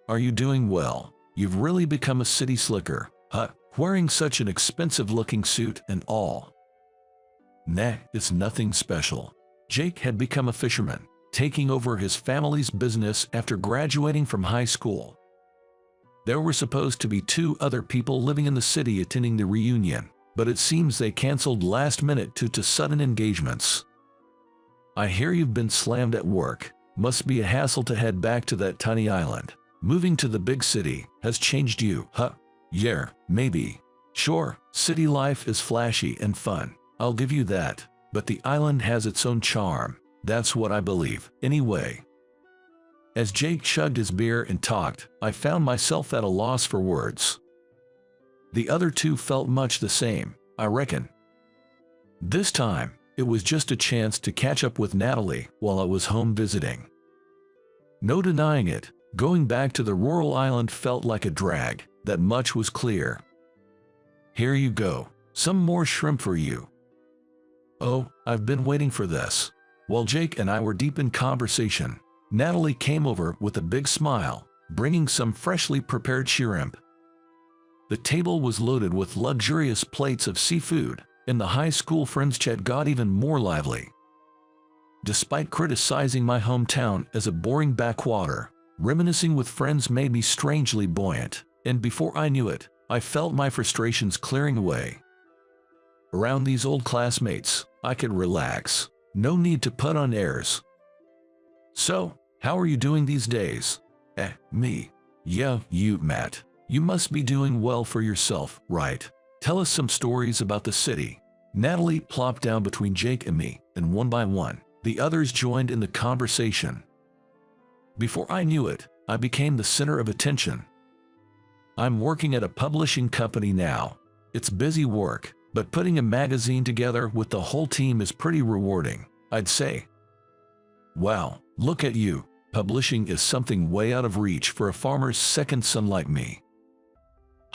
A: "Are you doing well? You've really become a city slicker, huh? Wearing such an expensive-looking suit and all." "Nah, it's nothing special." Jake had become a fisherman, taking over his family's business after graduating from high school. There were supposed to be 2 other people living in the city attending the reunion, but it seems they canceled last minute due to sudden engagements. "I hear you've been slammed at work. Must be a hassle to head back to that tiny island. Moving to the big city has changed you, huh?" "Yeah, maybe. Sure, city life is flashy and fun, I'll give you that, but the island has its own charm. That's what I believe, anyway." As Jake chugged his beer and talked, I found myself at a loss for words. The other 2 felt much the same, I reckon. This time, it was just a chance to catch up with Natalie while I was home visiting. No denying it, going back to the rural island felt like a drag, that much was clear. "Here you go, some more shrimp for you." "Oh, I've been waiting for this." While Jake and I were deep in conversation, Natalie came over with a big smile, bringing some freshly prepared shrimp, The table was loaded with luxurious plates of seafood, and the high school friends chat got even more lively. Despite criticizing my hometown as a boring backwater, reminiscing with friends made me strangely buoyant, and before I knew it, I felt my frustrations clearing away. Around these old classmates, I could relax. No need to put on airs. "So, how are you doing these days?" Me. "Yeah, you, Matt. You must be doing well for yourself, right? Tell us some stories about the city." Natalie plopped down between Jake and me, and one by one, the others joined in the conversation. Before I knew it, I became the center of attention. "I'm working at a publishing company now. It's busy work, but putting a magazine together with the whole team is pretty rewarding, I'd say." "Wow, look at you. Publishing is something way out of reach for a farmer's second son like me."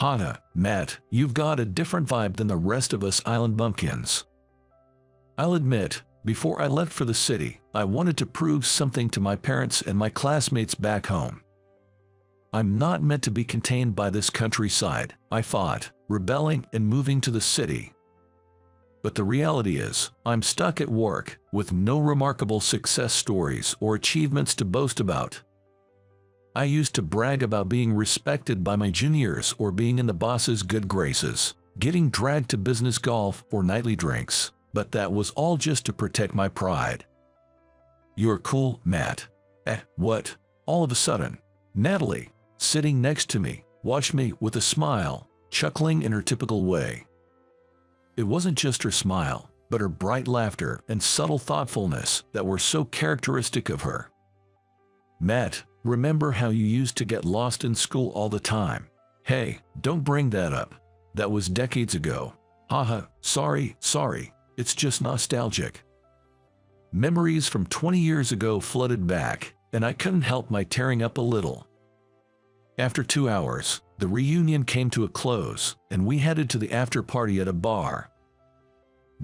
A: "Aita, Matt, you've got a different vibe than the rest of us island bumpkins." I'll admit, before I left for the city, I wanted to prove something to my parents and my classmates back home. "I'm not meant to be contained by this countryside," I thought, rebelling and moving to the city. But the reality is, I'm stuck at work, with no remarkable success stories or achievements to boast about. I used to brag about being respected by my juniors or being in the boss's good graces, getting dragged to business golf or nightly drinks, but that was all just to protect my pride. "You're cool, Matt." What? All of a sudden, Natalie, sitting next to me, watched me with a smile, chuckling in her typical way. It wasn't just her smile, but her bright laughter and subtle thoughtfulness that were so characteristic of her. "Matt, remember how you used to get lost in school all the time?" "Hey, don't bring that up. That was decades ago." "Haha, sorry. It's just nostalgic." Memories from 20 years ago flooded back, and I couldn't help my tearing up a little. After 2 hours, the reunion came to a close, and we headed to the after-party at a bar.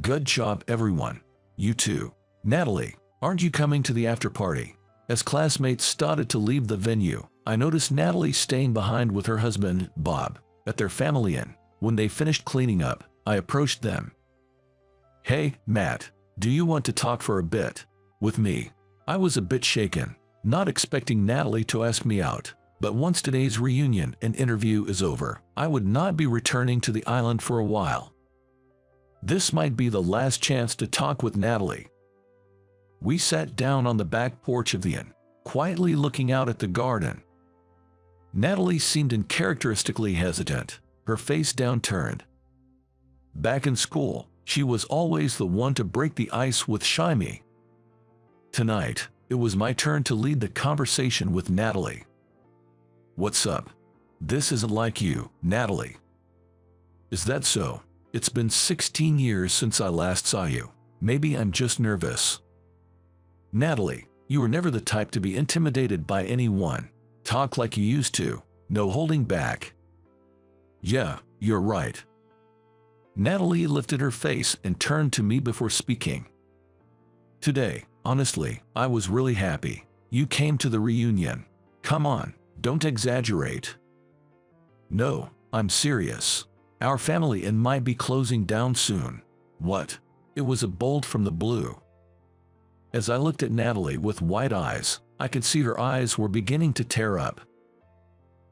A: "Good job, everyone. You too. Natalie, aren't you coming to the after-party?" As classmates started to leave the venue, I noticed Natalie staying behind with her husband, Bob, at their family inn. When they finished cleaning up, I approached them. "Hey, Matt, do you want to talk for a bit with me?" I was a bit shaken, not expecting Natalie to ask me out. But once today's reunion and interview is over, I would not be returning to the island for a while. This might be the last chance to talk with Natalie. We sat down on the back porch of the inn, quietly looking out at the garden. Natalie seemed uncharacteristically hesitant, her face downturned. Back in school, she was always the one to break the ice with Shyme. Tonight, it was my turn to lead the conversation with Natalie. "What's up? This isn't like you, Natalie." "Is that so? It's been 16 years since I last saw you. Maybe I'm just nervous." "Natalie, you were never the type to be intimidated by anyone. Talk like you used to, no holding back." "Yeah, you're right." Natalie lifted her face and turned to me before speaking. "Today, honestly, I was really happy. You came to the reunion. Come on. Don't exaggerate." "No, I'm serious. Our family inn might be closing down soon." "What?" It was a bolt from the blue. As I looked at Natalie with wide eyes, I could see her eyes were beginning to tear up.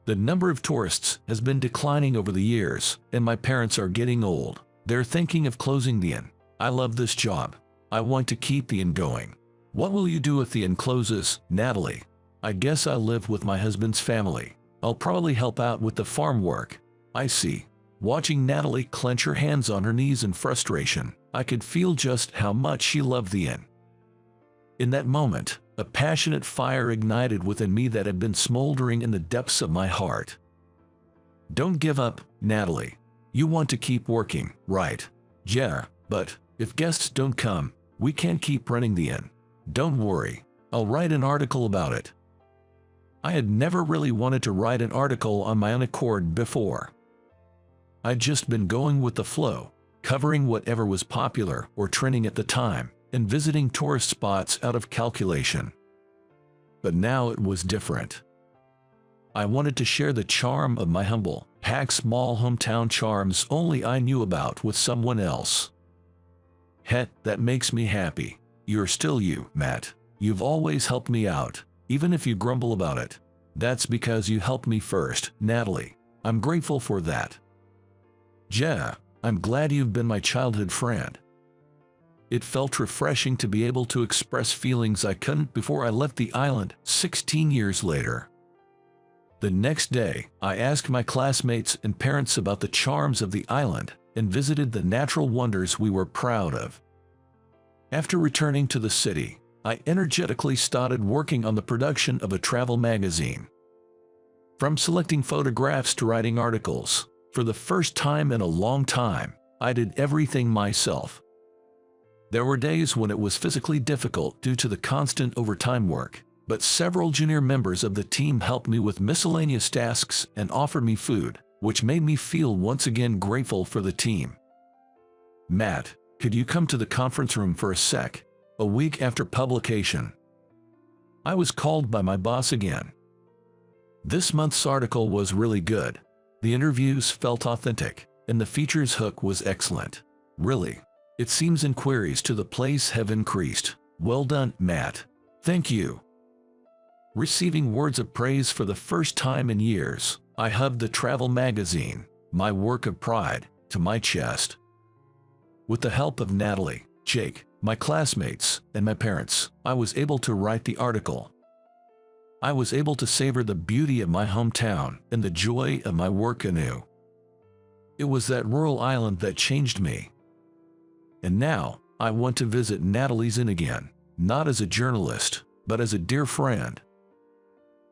A: "The number of tourists has been declining over the years, and my parents are getting old. They're thinking of closing the inn. I love this job. I want to keep the inn going." "What will you do if the inn closes, Natalie?" "I guess I'll live with my husband's family. I'll probably help out with the farm work." "I see." Watching Natalie clench her hands on her knees in frustration, I could feel just how much she loved the inn. In that moment, a passionate fire ignited within me that had been smoldering in the depths of my heart. "Don't give up, Natalie. You want to keep working, right?" "Yeah, but if guests don't come, we can't keep running the inn." "Don't worry. I'll write an article about it." I had never really wanted to write an article on my own accord before. I'd just been going with the flow, covering whatever was popular or trending at the time, and visiting tourist spots out of calculation. But now it was different. I wanted to share the charm of my humble, Pack small hometown charms only I knew about with someone else. Het, that makes me happy. You're still you, Matt. You've always helped me out, even if you grumble about it. That's because you helped me first, Natalie. I'm grateful for that. Ja, I'm glad you've been my childhood friend. It felt refreshing to be able to express feelings I couldn't before I left the island 16 years later. The next day, I asked my classmates and parents about the charms of the island and visited the natural wonders we were proud of. After returning to the city, I energetically started working on the production of a travel magazine. From selecting photographs to writing articles, for the first time in a long time, I did everything myself. There were days when it was physically difficult due to the constant overtime work, but several junior members of the team helped me with miscellaneous tasks and offered me food, which made me feel once again grateful for the team. Matt, could you come to the conference room for a sec? A week after publication, I was called by my boss again. This month's article was really good. The interviews felt authentic, and the features hook was excellent. Really, it seems inquiries to the place have increased. Well done, Matt. Thank you. Receiving words of praise for the first time in years, I hugged the travel magazine, my work of pride, to my chest. With the help of Natalie, Jake, my classmates, and my parents, I was able to write the article. I was able to savor the beauty of my hometown and the joy of my work anew. It was that rural island that changed me. And now, I want to visit Natalie's Inn again, not as a journalist, but as a dear friend.